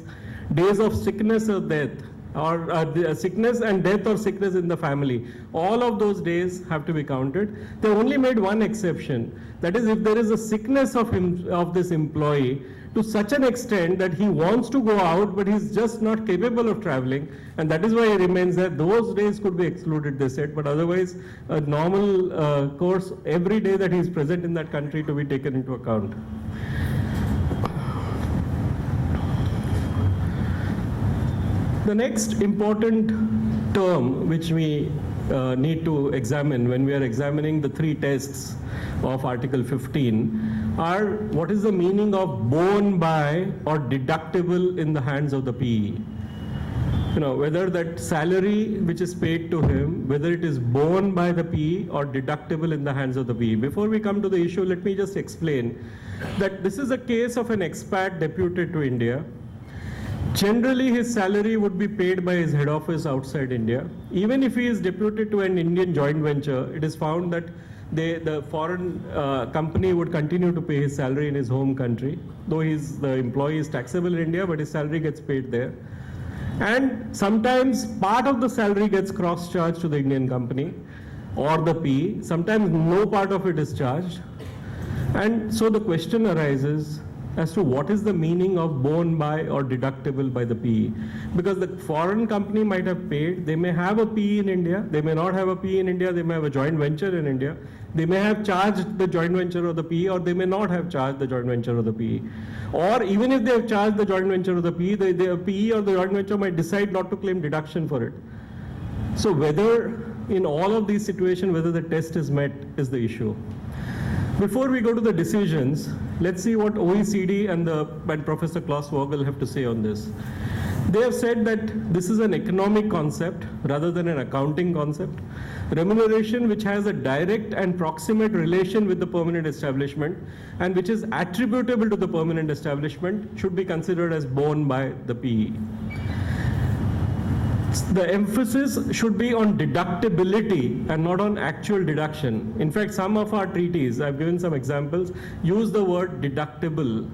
days of sickness or death, or sickness and death or sickness in the family. All of those days have to be counted. They only made one exception. That is, if there is a sickness of this employee to such an extent that he wants to go out, but he's just not capable of traveling, and that is why he remains there, those days could be excluded, they said. But otherwise, a normal course, every day that he's present in that country to be taken into account. The next important term which we need to examine when we are examining the three tests of Article 15 are what is the meaning of borne by or deductible in the hands of the PE. You know, whether that salary which is paid to him, whether it is borne by the PE or deductible in the hands of the PE. Before we come to the issue, let me just explain that this is a case of an expat deputed to India. Generally, his salary would be paid by his head office outside India. Even if he is deputed to an Indian joint venture, it is found that the foreign company would continue to pay his salary in his home country, though the employee is taxable in India, but his salary gets paid there. And sometimes part of the salary gets cross-charged to the Indian company or the PE. Sometimes no part of it is charged. And so the question arises as to what is the meaning of borne by or deductible by the PE. Because the foreign company might have paid, they may have a PE in India, they may not have a PE in India, they may have a joint venture in India, they may have charged the joint venture or the PE, or they may not have charged the joint venture or the PE. Or even if they have charged the joint venture or the PE, the PE or the joint venture might decide not to claim deduction for it. So whether in all of these situations, whether the test is met is the issue. Before we go to the decisions, let's see what OECD and Professor Klaus Vogel have to say on this. They have said that this is an economic concept rather than an accounting concept. Remuneration which has a direct and proximate relation with the permanent establishment and which is attributable to the permanent establishment should be considered as borne by the PE. The emphasis should be on deductibility and not on actual deduction. In fact, some of our treaties, I've given some examples, use the word deductible.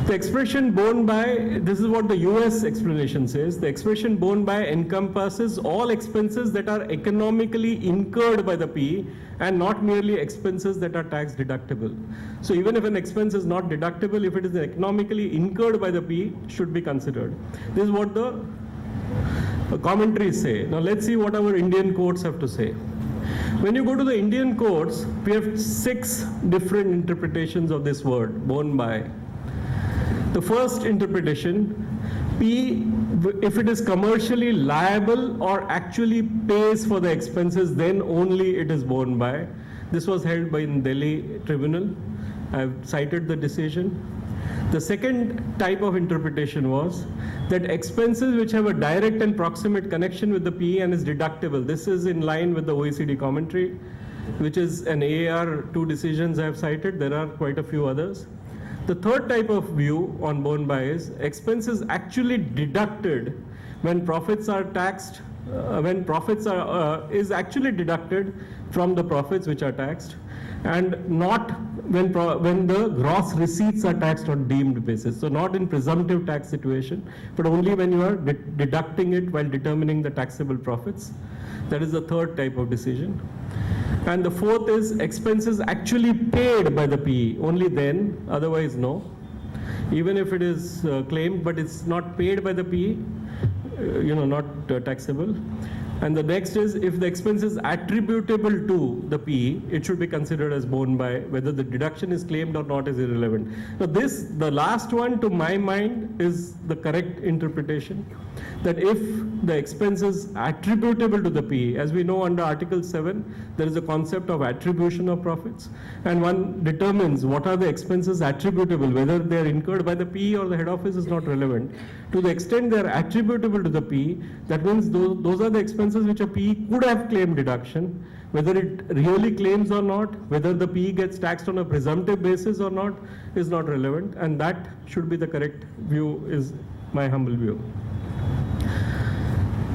The expression borne by, this is what the US explanation says, the expression borne by encompasses all expenses that are economically incurred by the PE and not merely expenses that are tax deductible. So even if an expense is not deductible, if it is economically incurred by the PE, should be considered. This is what the commentaries say. Now let's see what our Indian courts have to say. When you go to the Indian courts, we have 6 different interpretations of this word, borne by. The first interpretation, P, if it is commercially liable or actually pays for the expenses, then only it is borne by. This was held by the Delhi tribunal. I've cited the decision. The second type of interpretation was that expenses which have a direct and proximate connection with the PE and is deductible. This is in line with the OECD commentary, which is an AAR 2 decisions I have cited. There are quite a few others. The third type of view on borne by is expenses actually deducted when profits are taxed, is actually deducted from the profits which are taxed, and not when the gross receipts are taxed on deemed basis. So not in presumptive tax situation, but only when you are deducting it while determining the taxable profits. That is the third type of decision. And the fourth is expenses actually paid by the PE, only then, otherwise no. Even if it is claimed, but it's not paid by the PE, not taxable. And the next is, if the expense is attributable to the PE, it should be considered as borne by. Whether the deduction is claimed or not is irrelevant. Now this, the last one to my mind, is the correct interpretation. That if the expense is attributable to the PE, as we know under Article 7, there is a concept of attribution of profits, and one determines what are the expenses attributable, whether they are incurred by the PE or the head office is not relevant. To the extent they are attributable to the PE, that means those are the expenses which a PE could have claimed deduction. Whether it really claims or not, whether the PE gets taxed on a presumptive basis or not, is not relevant, and that should be the correct view, is my humble view.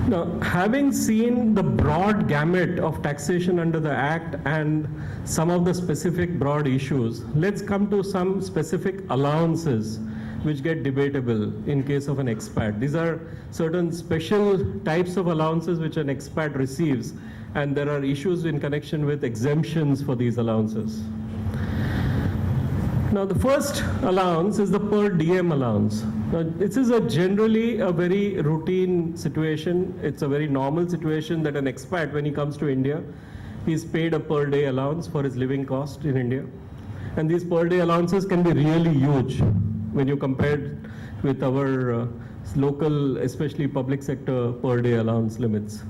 Now, having seen the broad gamut of taxation under the Act and some of the specific broad issues, let's come to some specific allowances which get debatable in case of an expat. These are certain special types of allowances which an expat receives, and there are issues in connection with exemptions for these allowances. Now, the first allowance is the per diem allowance. Now, this is generally a very routine situation. It's a very normal situation that an expat, when he comes to India, he's paid a per day allowance for his living cost in India. And these per day allowances can be really huge when you compare it with our local, especially public sector per day allowance limits.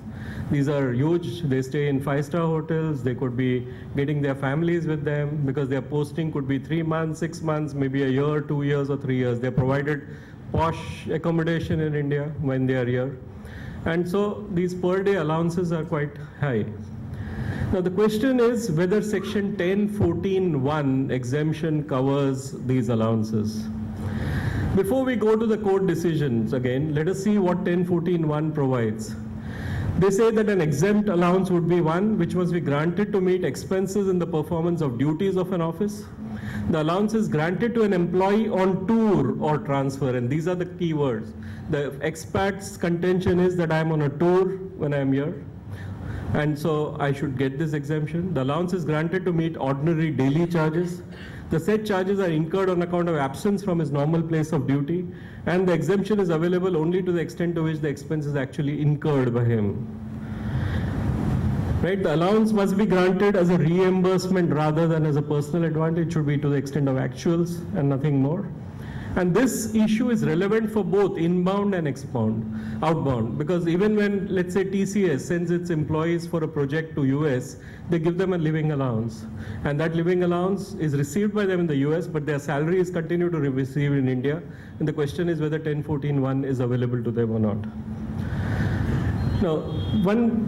These are huge. They stay in 5-star hotels. They could be getting their families with them because their posting could be 3 months, 6 months, maybe a year, 2 years, or 3 years. They're provided posh accommodation in India when they are here. And so these per day allowances are quite high. Now the question is whether section 1014(1) exemption covers these allowances. Before we go to the court decisions again, let us see what 1014(1) provides. They say that an exempt allowance would be one which must be granted to meet expenses in the performance of duties of an office. The allowance is granted to an employee on tour or transfer, and these are the key words. The expat's contention is that I am on a tour when I am here, and so I should get this exemption. The allowance is granted to meet ordinary daily charges. The said charges are incurred on account of absence from his normal place of duty, and the exemption is available only to the extent to which the expense is actually incurred by him. Right? The allowance must be granted as a reimbursement rather than as a personal advantage. It should be to the extent of actuals and nothing more. And this issue is relevant for both inbound and outbound, because even when, let's say, TCS sends its employees for a project to US, they give them a living allowance. And that living allowance is received by them in the US, but their salary is continued to receive in India. And the question is whether 1014(1) is available to them or not. Now,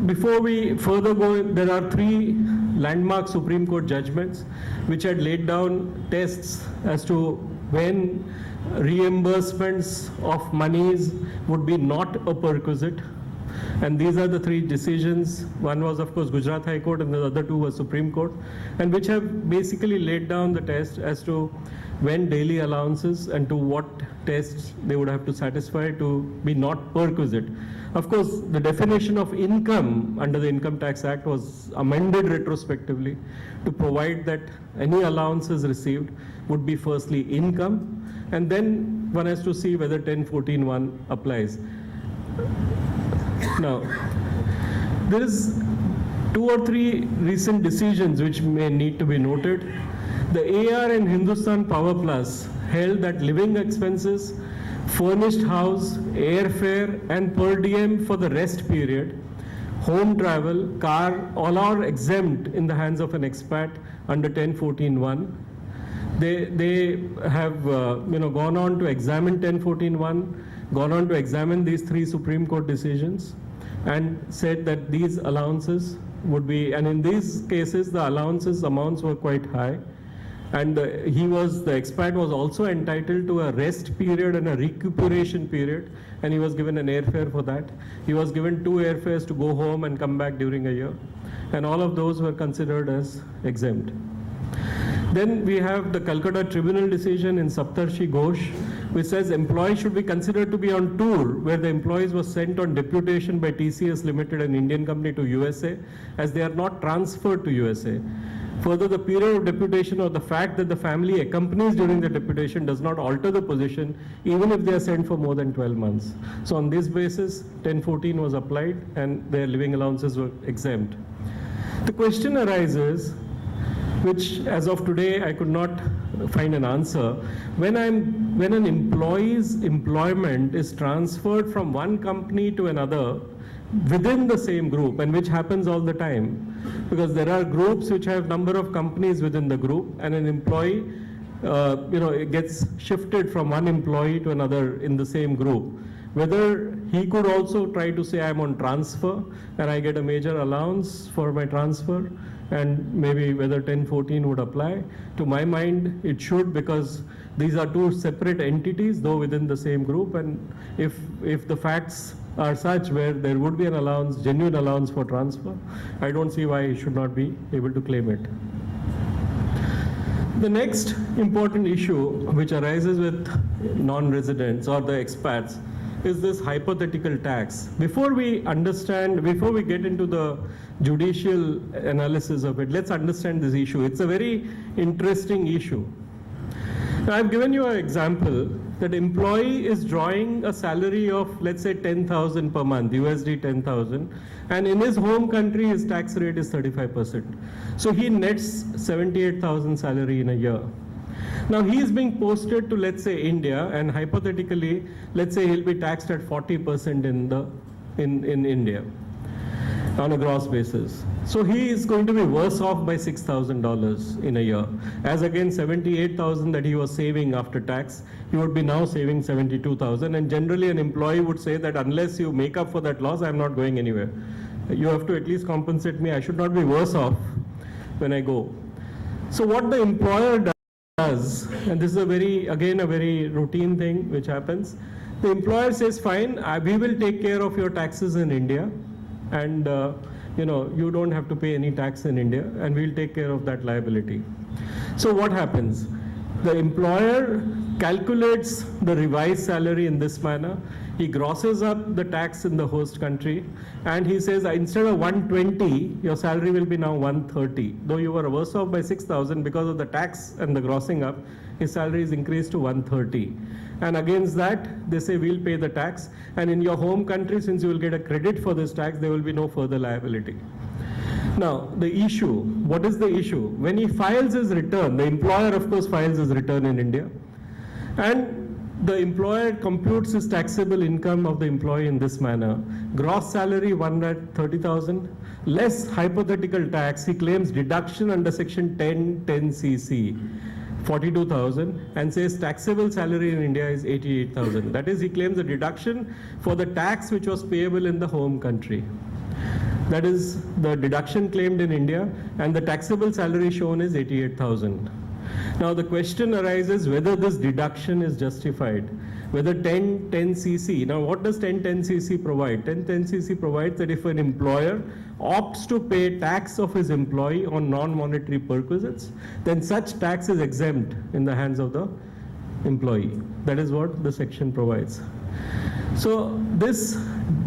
before we further go, there are 3 landmark Supreme Court judgments which had laid down tests as to when reimbursements of monies would be not a perquisite. And these are the 3 decisions. One was, of course, Gujarat High Court, and the other 2 was Supreme Court, and which have basically laid down the test as to when daily allowances and to what tests they would have to satisfy to be not perquisite. Of course, the definition of income under the Income Tax Act was amended retrospectively to provide that any allowances received would be firstly income, and then one has to see whether 1014(1) applies. Now, there is 2 or 3 recent decisions which may need to be noted. The AR and Hindustan Power Plus held that living expenses, furnished house, airfare, and per diem for the rest period, home travel, car, all are exempt in the hands of an expat under 1014(1). They have gone on to examine 1014(1), gone on to examine these 3 Supreme Court decisions, and said that these allowances would be, and in these cases the allowances amounts were quite high, and the expat was also entitled to a rest period and a recuperation period, and he was given an airfare for that. He was given 2 airfares to go home and come back during a year, and all of those were considered as exempt. Then we have the Calcutta Tribunal decision in Saptarshi Ghosh, which says employees should be considered to be on tour, where the employees were sent on deputation by TCS Limited, an Indian company, to USA, as they are not transferred to USA. Further, the period of deputation or the fact that the family accompanies during the deputation does not alter the position, even if they are sent for more than 12 months. So on this basis, 1014 was applied and their living allowances were exempt. The question arises, which as of today I could not find an answer, when an employee's employment is transferred from one company to another within the same group, and which happens all the time, because there are groups which have number of companies within the group, and an employee it gets shifted from one employee to another in the same group. Whether he could also try to say I'm on transfer and I get a major allowance for my transfer, and maybe whether 1014 would apply. To my mind, it should, because these are two separate entities, though within the same group, and if the facts are such where there would be an allowance, genuine allowance for transfer, I don't see why he should not be able to claim it. The next important issue which arises with non-residents or the expats is this hypothetical tax. Before we get into the judicial analysis of it, let's understand this issue. It's a very interesting issue. Now, I've given you an example that employee is drawing a salary of, let's say, 10,000 per month, USD 10,000, and in his home country, his tax rate is 35%. So he nets 78,000 salary in a year. Now he is being posted to, let's say, India, and hypothetically, let's say he'll be taxed at 40% in India on a gross basis. So he is going to be worse off by $6,000 in a year, as against 78,000 that he was saving after tax, he would be now saving 72,000. And generally an employee would say that unless you make up for that loss, I'm not going anywhere. You have to at least compensate me. I should not be worse off when I go. So what the employer does, and this is a very routine thing which happens, the employer says, fine, we will take care of your taxes in India, and you don't have to pay any tax in India, and we'll take care of that liability. So what happens? The employer calculates the revised salary in this manner. He grosses up the tax in the host country, and he says, instead of 120, your salary will be now 130. Though you were worse off by 6,000 because of the tax and the grossing up, his salary is increased to 130. And against that, they say, we'll pay the tax. And in your home country, since you will get a credit for this tax, there will be no further liability. Now, the issue, what is the issue? When he files his return, the employer, of course, files his return in India, and the employer computes his taxable income of the employee in this manner. Gross salary 130,000, less hypothetical tax, he claims deduction under section 10(10)(c)(c), 42,000, and says taxable salary in India is 88,000. That is, he claims a deduction for the tax which was payable in the home country. That is the deduction claimed in India, and the taxable salary shown is 88,000. Now the question arises whether this deduction is justified, whether 10(10)(c)(c). Now what does 10(10)(c)(c) provide? 10(10)(c)(c) provides that if an employer opts to pay tax of his employee on non-monetary perquisites, then such tax is exempt in the hands of the employee. That is what the section provides. So this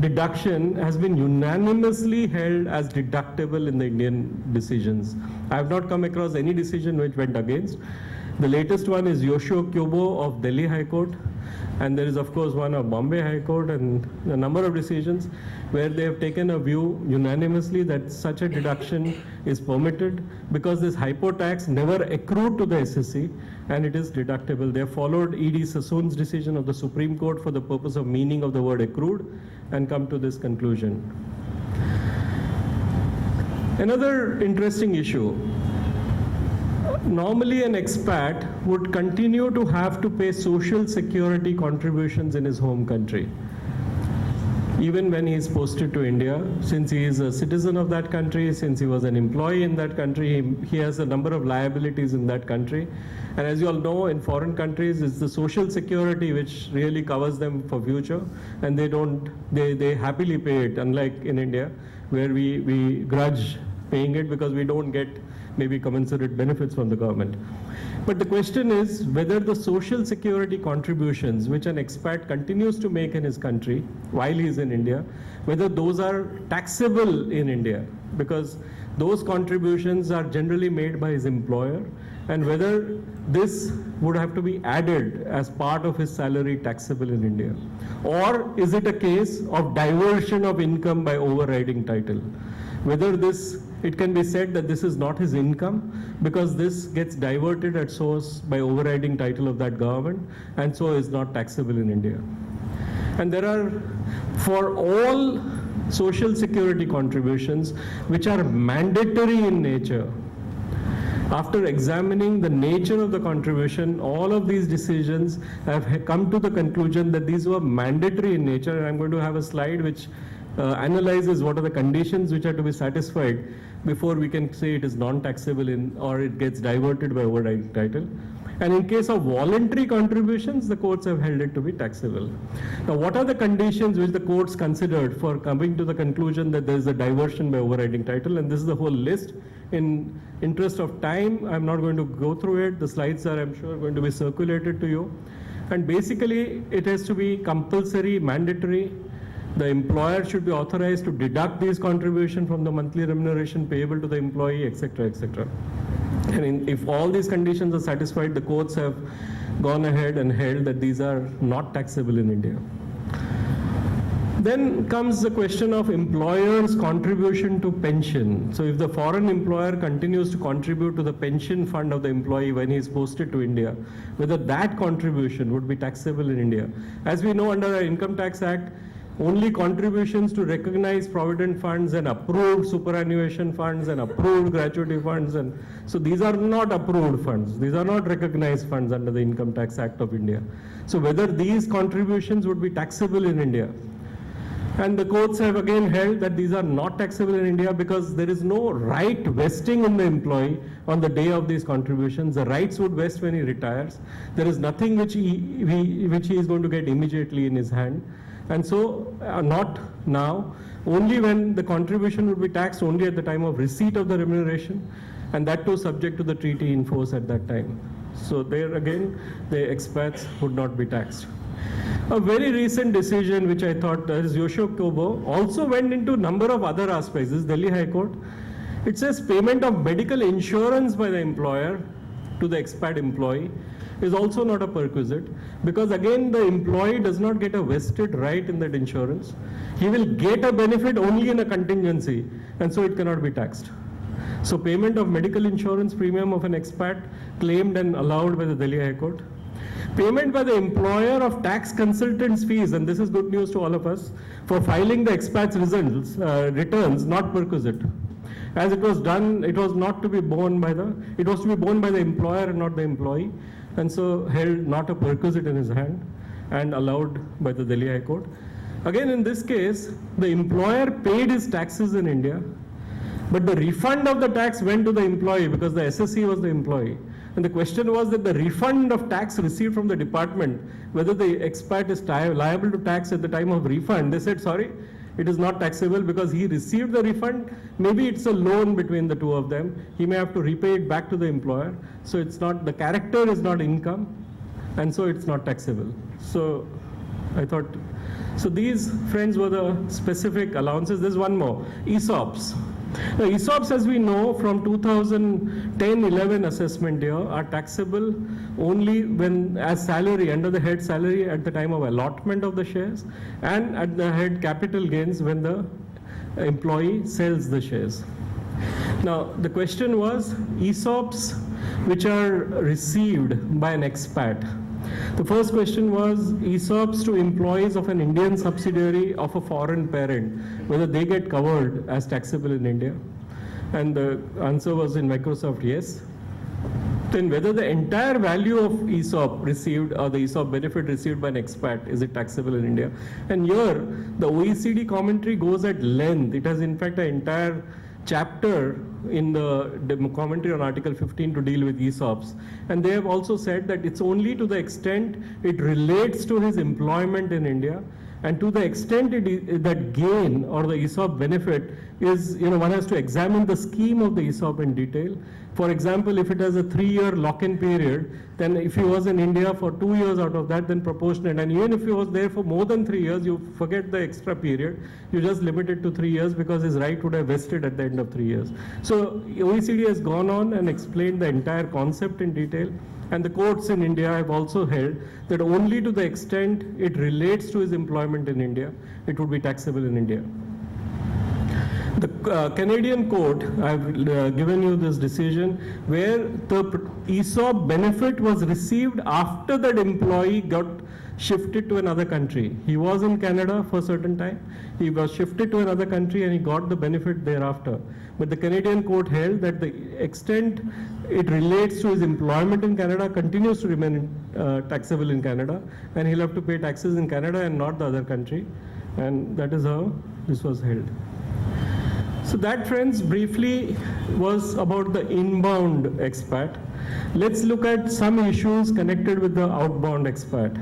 deduction has been unanimously held as deductible in the Indian decisions. I have not come across any decision which went against. The latest one is Yoshio Kyobo of Delhi High Court, and there is of course one of Bombay High Court, and a number of decisions where they have taken a view unanimously that such a deduction is permitted because this hypo tax never accrued to the SSC and it is deductible. They have followed E.D. Sassoon's decision of the Supreme Court for the purpose of meaning of the word accrued and come to this conclusion. Another interesting issue. Normally an expat would continue to have to pay social security contributions in his home country. Even when he is posted to India, since he is a citizen of that country, since he was an employee in that country, he has a number of liabilities in that country. And as you all know, in foreign countries, it's the social security which really covers them for future, and they happily pay it, unlike in India, where we grudge paying it because we don't get maybe commensurate benefits from the government. But the question is whether the social security contributions which an expat continues to make in his country while he is in India, whether those are taxable in India, because those contributions are generally made by his employer, and whether this would have to be added as part of his salary taxable in India. Or is it a case of diversion of income by overriding title? Whether it can be said that this is not his income because this gets diverted at source by overriding title of that government and so is not taxable in India. And there are, for all social security contributions which are mandatory in nature, after examining the nature of the contribution, all of these decisions have come to the conclusion that these were mandatory in nature, and I'm going to have a slide which analyzes what are the conditions which are to be satisfied before we can say it is non-taxable or it gets diverted by overriding title. And in case of voluntary contributions, the courts have held it to be taxable. Now, what are the conditions which the courts considered for coming to the conclusion that there is a diversion by overriding title? And this is the whole list. In interest of time, I'm not going to go through it. The slides are, I'm sure, going to be circulated to you. And basically, it has to be compulsory, mandatory. The employer should be authorized to deduct these contributions from the monthly remuneration payable to the employee, etc., etc. And if all these conditions are satisfied, the courts have gone ahead and held that these are not taxable in India. Then comes the question of employer's contribution to pension. So if the foreign employer continues to contribute to the pension fund of the employee when he is posted to India, whether that contribution would be taxable in India. As we know, under our Income Tax Act, only contributions to recognized provident funds and approved superannuation funds and approved gratuity funds, and so these are not approved funds. These are not recognized funds under the Income Tax Act of India. So whether these contributions would be taxable in India. And the courts have again held that these are not taxable in India because there is no right vesting in the employee on the day of these contributions. The rights would vest when he retires. There is nothing which he is going to get immediately in his hand. And so, not now, only when the contribution would be taxed only at the time of receipt of the remuneration, and that too subject to the treaty in force at that time. So there again, the expats would not be taxed. A very recent decision which I thought is Yoshio Kobo also went into a number of other aspects. This is Delhi High Court. It says payment of medical insurance by the employer to the expat employee is also not a perquisite, because again the employee does not get a vested right in that insurance. He will get a benefit only in a contingency, and so it cannot be taxed. So payment of medical insurance premium of an expat claimed and allowed by the Delhi High Court. Payment by the employer of tax consultants fees, and this is good news to all of us, for filing the expat's returns, not perquisite. As it was done, it was not to be borne by it was to be borne by the employer and not the employee, and so held not a perquisite in his hand and allowed by the Delhi High Court. Again, in this case, the employer paid his taxes in India, but the refund of the tax went to the employee because the SSE was the employee. And the question was that the refund of tax received from the department, whether the expat is liable to tax at the time of refund, they said, sorry, it is not taxable because he received the refund. Maybe it's a loan between the two of them. He may have to repay it back to the employer. So it's not, the character is not income, and so it's not taxable. So I thought, so these, friends, were the specific allowances. There's one more, ESOPs. Now, ESOPs, as we know from 2010-11 assessment year, are taxable only when as salary, under the head salary at the time of allotment of the shares, and at the head capital gains when the employee sells the shares. Now, the question was ESOPs which are received by an expat. The first question was ESOPs to employees of an Indian subsidiary of a foreign parent, whether they get covered as taxable in India. And the answer was in Microsoft, yes. Then whether the entire value of ESOP received or the ESOP benefit received by an expat, is it taxable in India? And here, the OECD commentary goes at length. It has in fact an entire chapter in the commentary on Article 15 to deal with ESOPs. And they have also said that it's only to the extent it relates to his employment in India And to the extent that gain or the ESOP benefit is, one has to examine the scheme of the ESOP in detail. For example, if it has a 3-year lock-in period, then if he was in India for 2 years out of that, then proportionate. And even if he was there for more than 3 years, you forget the extra period. You just limit it to 3 years because his right would have vested at the end of 3 years. So OECD has gone on and explained the entire concept in detail. And the courts in India have also held that only to the extent it relates to his employment in India, it would be taxable in India. The Canadian court, I've given you this decision, where the ESOP benefit was received after that employee got shifted to another country. He was in Canada for a certain time, he was shifted to another country and he got the benefit thereafter. But the Canadian court held that the extent it relates to his employment in Canada continues to remain taxable in Canada, and he'll have to pay taxes in Canada and not the other country. And that is how this was held. So that, friends, briefly was about the inbound expat. Let's look at some issues connected with the outbound expat.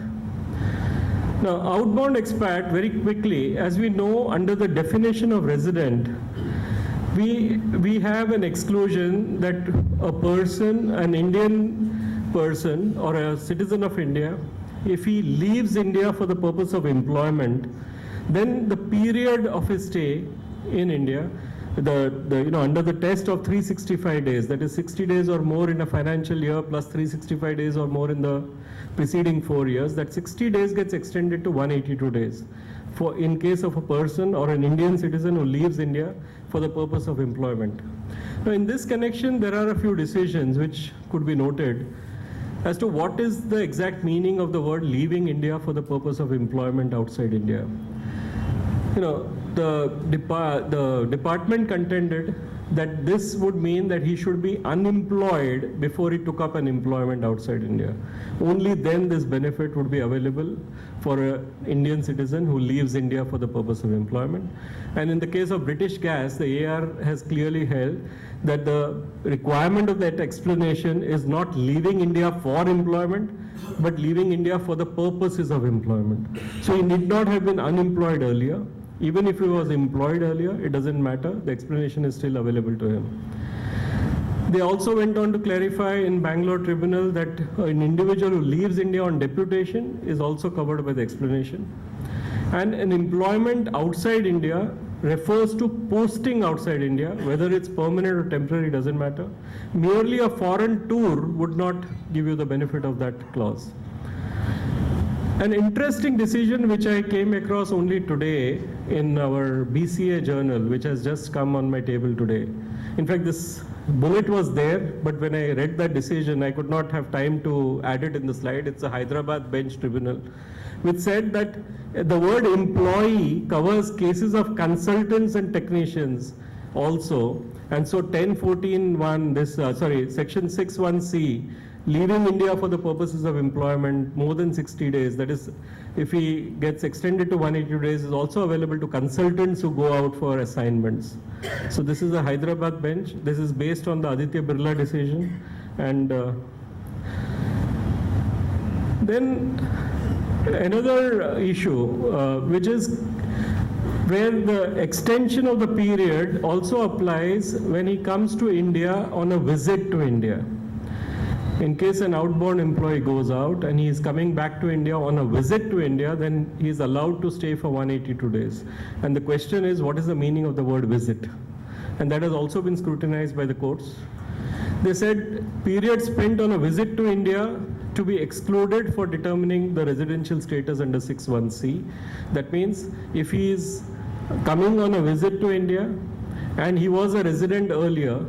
Now, outbound expat, very quickly, as we know, under the definition of resident, we have an exclusion that a person, an Indian person or a citizen of India, if he leaves India for the purpose of employment, then the period of his stay in India, under the test of 365 days, that is 60 days or more in a financial year plus 365 days or more in the preceding 4 years, that 60 days gets extended to 182 days for in case of a person or an Indian citizen who leaves India for the purpose of employment. Now, in this connection, there are a few decisions which could be noted as to what is the exact meaning of the word leaving India for the purpose of employment outside India. The department contended that this would mean that he should be unemployed before he took up an employment outside India. Only then this benefit would be available for an Indian citizen who leaves India for the purpose of employment. And in the case of British Gas, the AR has clearly held that the requirement of that explanation is not leaving India for employment, but leaving India for the purposes of employment. So he need not have been unemployed earlier. Even if he was employed earlier, it doesn't matter. The explanation is still available to him. They also went on to clarify in Bangalore Tribunal that an individual who leaves India on deputation is also covered by the explanation. And an employment outside India refers to posting outside India, whether it's permanent or temporary, doesn't matter. Merely a foreign tour would not give you the benefit of that clause. An interesting decision which I came across only today in our BCA journal, which has just come on my table today. In fact, this bullet was there, but when I read that decision, I could not have time to add it in the slide. It's a Hyderabad bench tribunal, which said that the word employee covers cases of consultants and technicians also. And so 1014(1), section 61C, leaving India for the purposes of employment more than 60 days, that is, if he gets extended to 182 days, is also available to consultants who go out for assignments. So this is a Hyderabad bench. This is based on the Aditya Birla decision. And then another issue, which is where the extension of the period also applies when he comes to India on a visit to India. In case an outbound employee goes out and he is coming back to India on a visit to India, then he is allowed to stay for 182 days. And the question is, what is the meaning of the word visit? And that has also been scrutinized by the courts. They said period spent on a visit to India to be excluded for determining the residential status under 61C. That means if he is coming on a visit to India and he was a resident earlier,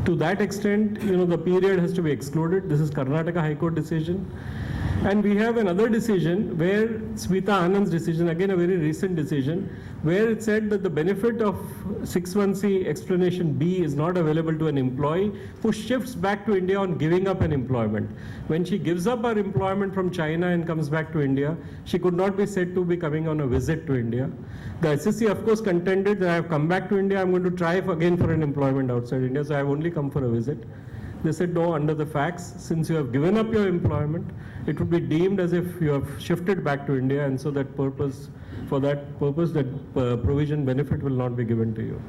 to that extent, the period has to be excluded. This is Karnataka High Court decision. And we have another decision where Smita Anand's decision, again a very recent decision, where it said that the benefit of 61C explanation B is not available to an employee who shifts back to India on giving up an employment. When she gives up her employment from China and comes back to India, she could not be said to be coming on a visit to India. The SSC, of course, contended that I have come back to India, I'm going to try again for an employment outside India, so I have only come for a visit. They said, no, under the facts, since you have given up your employment, it would be deemed as if you have shifted back to India, and so that purpose, for that purpose, that provision benefit will not be given to you.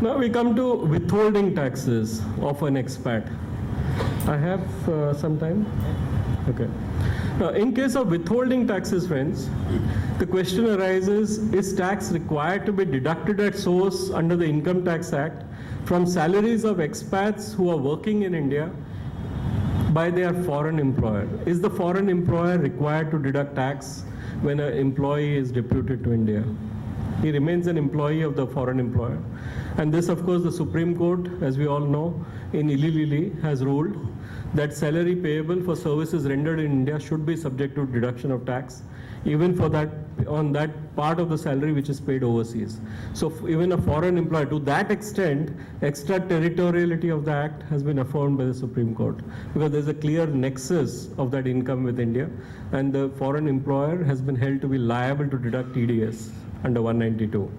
Now we come to withholding taxes of an expat. I have some time? Okay. Now, in case of withholding taxes, friends, the question arises, is tax required to be deducted at source under the Income Tax Act from salaries of expats who are working in India by their foreign employer? Is the foreign employer required to deduct tax when an employee is deputed to India? He remains an employee of the foreign employer. And this, of course, the Supreme Court, as we all know, in Ili Lilly has ruled that salary payable for services rendered in India should be subject to deduction of tax, even for that, on that part of the salary which is paid overseas. So even a foreign employer, to that extent, extraterritoriality of the act has been affirmed by the Supreme Court, because there's a clear nexus of that income with India, and the foreign employer has been held to be liable to deduct TDS under 192.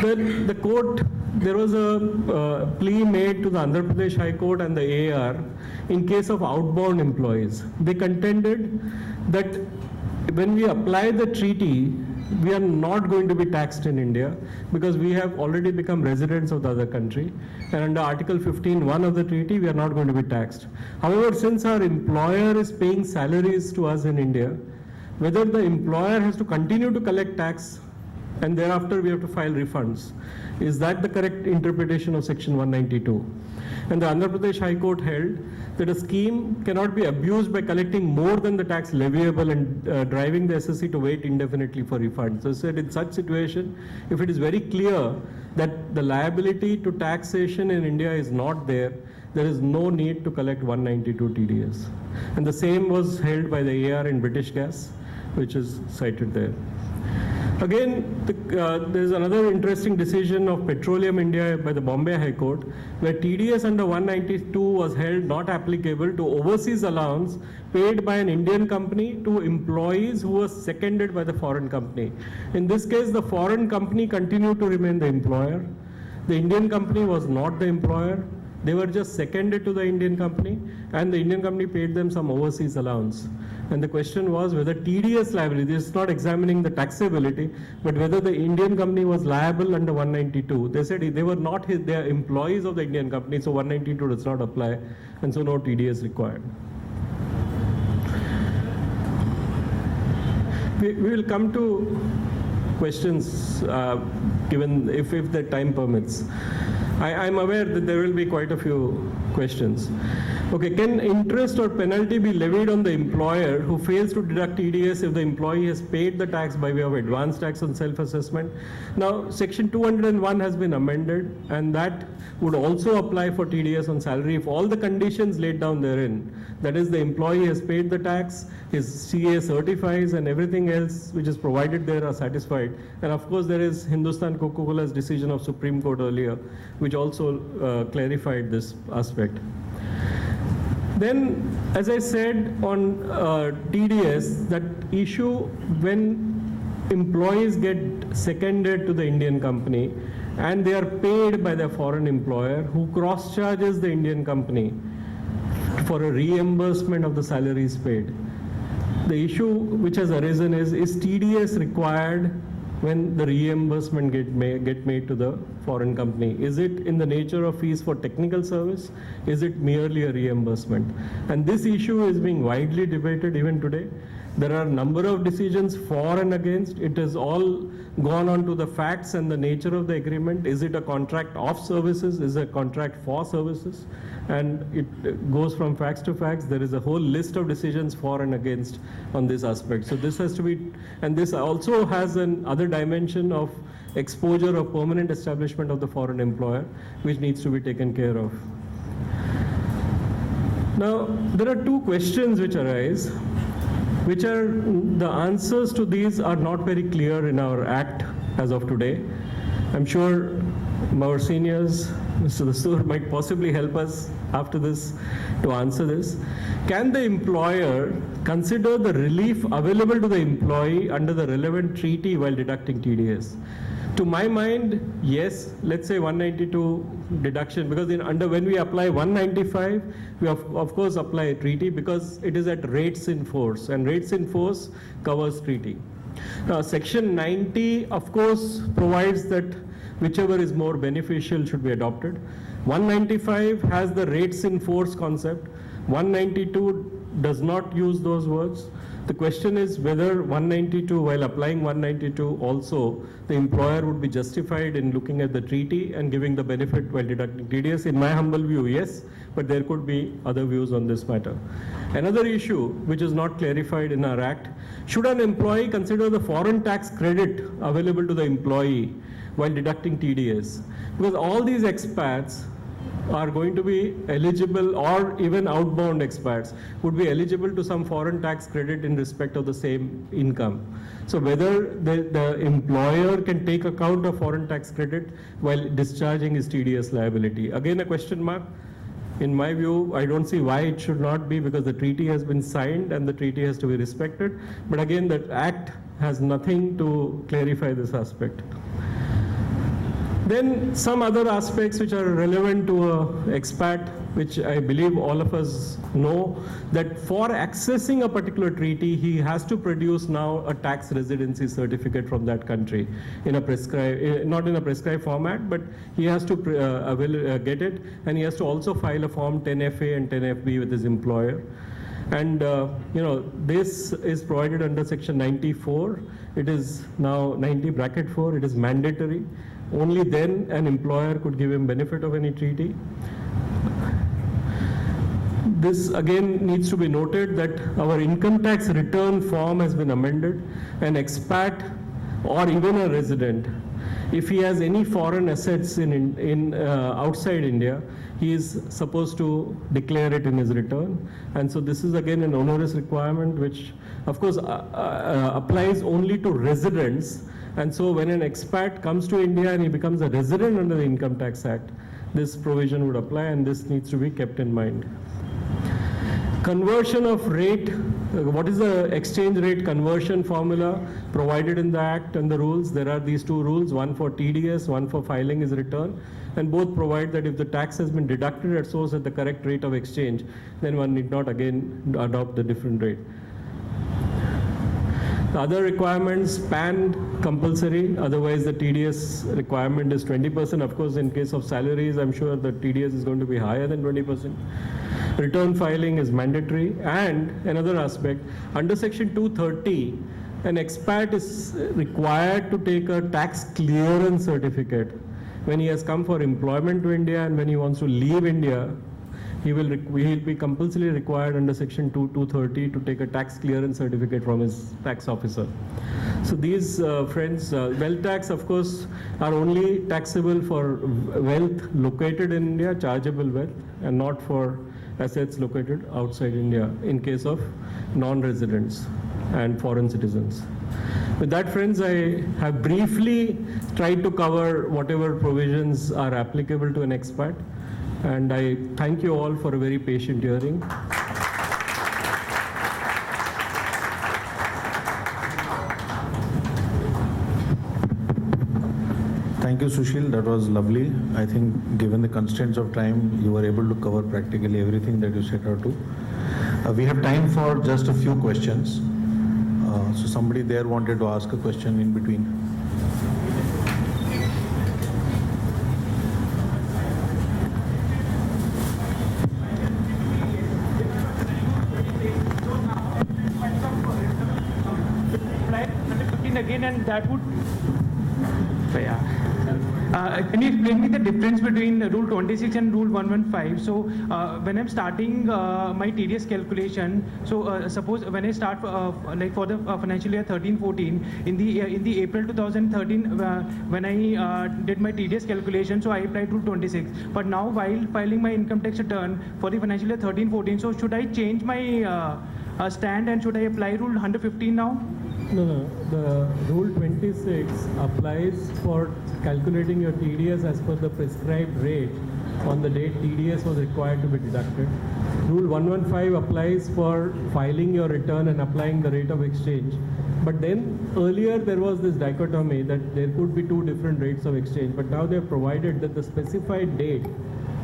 Then the court, there was a plea made to the Andhra Pradesh High Court and the AR in case of outbound employees. They contended that when we apply the treaty, we are not going to be taxed in India because we have already become residents of the other country, and under Article 15(1) of the treaty, we are not going to be taxed. However, since our employer is paying salaries to us in India, whether the employer has to continue to collect tax and thereafter we have to file refunds, is that the correct interpretation of Section 192? And the Andhra Pradesh High Court held that a scheme cannot be abused by collecting more than the tax leviable and driving the SSC to wait indefinitely for refunds. So said in such situation, if it is very clear that the liability to taxation in India is not there, there is no need to collect 192 TDS. And the same was held by the AR in British Gas, which is cited there. Again, there is another interesting decision of Petroleum India by the Bombay High Court, where TDS under 192 was held not applicable to overseas allowance paid by an Indian company to employees who were seconded by the foreign company. In this case, the foreign company continued to remain the employer. The Indian company was not the employer. They were just seconded to the Indian company, and the Indian company paid them some overseas allowance. And the question was whether TDS liability, this is not examining the taxability, but whether the Indian company was liable under 192. They said they were not they are employees of the Indian company, so 192 does not apply, and so no TDS required. We will come to questions given if the time permits. I'm aware that there will be quite a few questions. Okay, can interest or penalty be levied on the employer who fails to deduct TDS if the employee has paid the tax by way of advance tax on self-assessment? Now, Section 201 has been amended, and that would also apply for TDS on salary if all the conditions laid down therein, that is, the employee has paid the tax, his CA certifies, and everything else which is provided there are satisfied. And of course, there is Hindustan Coca-Cola's decision of Supreme Court earlier, which also clarified this aspect. Then, as I said on TDS, that issue when employees get seconded to the Indian company and they are paid by their foreign employer who cross-charges the Indian company for a reimbursement of the salaries paid. The issue which has arisen is TDS required when the reimbursement get made to the foreign company? Is it in the nature of fees for technical service? Is it merely a reimbursement? And this issue is being widely debated even today. There are a number of decisions for and against. It has all gone on to the facts and the nature of the agreement. Is it a contract of services? Is it a contract for services? And it goes from facts to facts. There is a whole list of decisions for and against on this aspect. So this has to be, and this also has an other dimension of exposure of permanent establishment of the foreign employer, which needs to be taken care of. Now, there are two questions which arise, which are, the answers to these are not very clear in our act as of today. I'm sure our seniors, Mr. Dastoor, might possibly help us after this to answer this. Can the employer consider the relief available to the employee under the relevant treaty while deducting TDS? To my mind, yes, let's say 192 deduction, because when we apply 195, we of course apply a treaty because it is at rates in force, and rates in force covers treaty. Now, Section 90, of course, provides that whichever is more beneficial should be adopted. 195 has the rates in force concept. 192 does not use those words. The question is whether 192, while applying 192 also, the employer would be justified in looking at the treaty and giving the benefit while deducting TDS. In my humble view, yes, but there could be other views on this matter. Another issue which is not clarified in our act, should an employee consider the foreign tax credit available to the employee while deducting TDS? Because all these expats are going to be eligible, or even outbound expats would be eligible to some foreign tax credit in respect of the same income. So whether the employer can take account of foreign tax credit while discharging his TDS liability. Again, a question mark. In my view, I don't see why it should not be, because the treaty has been signed and the treaty has to be respected. But again, that act has nothing to clarify this aspect. Then some other aspects which are relevant to an expat, which I believe all of us know, that for accessing a particular treaty, he has to produce now a tax residency certificate from that country in a prescribed, not in a prescribed format, but he has to get it, and he has to also file a form 10FA and 10FB with his employer. And this is provided under Section 94. It is now 90(4). It is mandatory. Only then an employer could give him benefit of any treaty. This again needs to be noted that our income tax return form has been amended. An expat or even a resident, if he has any foreign assets in outside India, he is supposed to declare it in his return. And so this is again an onerous requirement, which of course applies only to residents. And so when an expat comes to India and he becomes a resident under the Income Tax Act, this provision would apply, and this needs to be kept in mind. Conversion of rate, what is the exchange rate conversion formula provided in the Act and the rules? There are these two rules, one for TDS, one for filing his return, and both provide that if the tax has been deducted at source at the correct rate of exchange, then one need not again adopt the different rate. The other requirements, PAN compulsory, otherwise the TDS requirement is 20%. Of course, in case of salaries, I'm sure the TDS is going to be higher than 20%. Return filing is mandatory. And another aspect, under Section 230, an expat is required to take a tax clearance certificate when he has come for employment to India, and when he wants to leave India, he will be compulsorily required under Section 230 to take a tax clearance certificate from his tax officer. So these friends, wealth tax, of course, are only taxable for wealth located in India, chargeable wealth, and not for assets located outside India in case of non-residents and foreign citizens. With that, friends, I have briefly tried to cover whatever provisions are applicable to an expat. And I thank you all for a very patient hearing. Thank you, Sushil. That was lovely. I think given the constraints of time, you were able to cover practically everything that you set out to. We have time for just a few questions. So somebody there wanted to ask a question in between. Again, and that would. Can you explain me the difference between Rule 26 and Rule 115? So when I'm starting my TDS calculation, so suppose when I start like for the financial year 13-14, in the April 2013 when I did my TDS calculation, so I applied Rule 26. But now while filing my income tax return for the financial year 13-14, so should I change my stand and should I apply Rule 115 now? No. The Rule 26 applies for calculating your TDS as per the prescribed rate on the date TDS was required to be deducted. Rule 115 applies for filing your return and applying the rate of exchange. But then earlier there was this dichotomy that there could be two different rates of exchange, but now they have provided that the specified date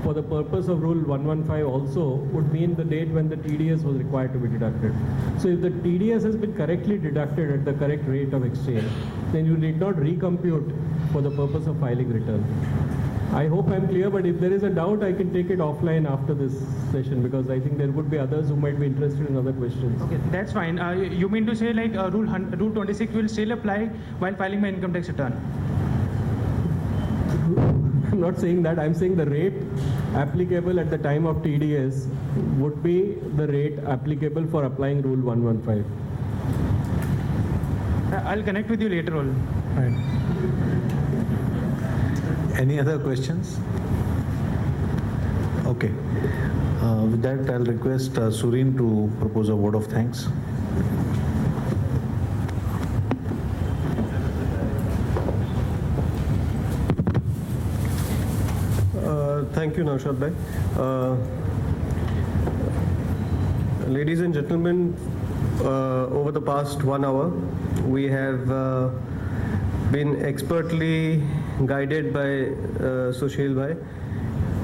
for the purpose of Rule 115 also would mean the date when the TDS was required to be deducted. So if the TDS has been correctly deducted at the correct rate of exchange, then you need not recompute for the purpose of filing return. I hope I'm clear, but if there is a doubt, I can take it offline after this session, because I think there would be others who might be interested in other questions. Okay, that's fine. You mean to say like Rule 26 will still apply while filing my income tax return? I'm not saying that. I'm saying the rate applicable at the time of TDS would be the rate applicable for applying Rule 115. I'll connect with you later on. Any other questions? Okay. With that, I'll request Sureen to propose a vote of thanks. Thank you, Naushad Bhai. Ladies and gentlemen, over the past 1 hour, we have been expertly guided by Sushil Bhai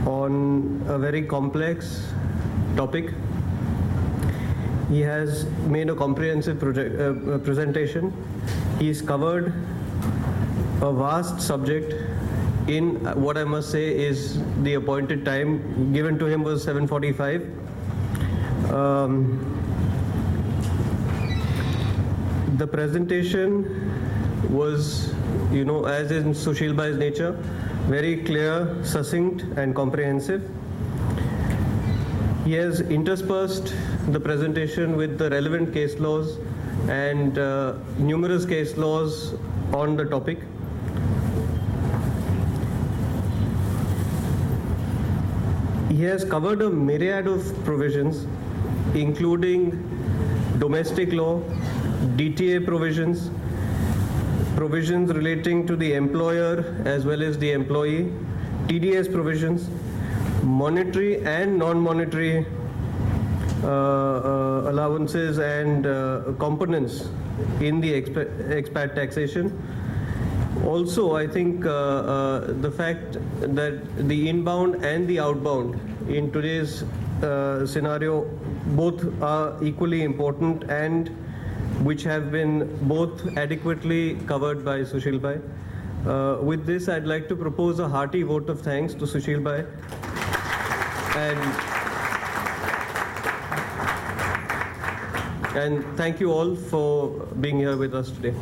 on a very complex topic. He has made a comprehensive presentation. He's covered a vast subject in what I must say is the appointed time given to him was 7:45. The presentation was, as in Sushil Bhai's nature, very clear, succinct and comprehensive. He has interspersed the presentation with the relevant case laws and numerous case laws on the topic. He has covered a myriad of provisions, including domestic law, DTA provisions, provisions relating to the employer as well as the employee, TDS provisions, monetary and non-monetary allowances and components in the expat taxation. Also, I think the fact that the inbound and the outbound in today's scenario both are equally important and which have been both adequately covered by Sushil Bhai. With this, I'd like to propose a hearty vote of thanks to Sushil Bhai. And thank you all for being here with us today.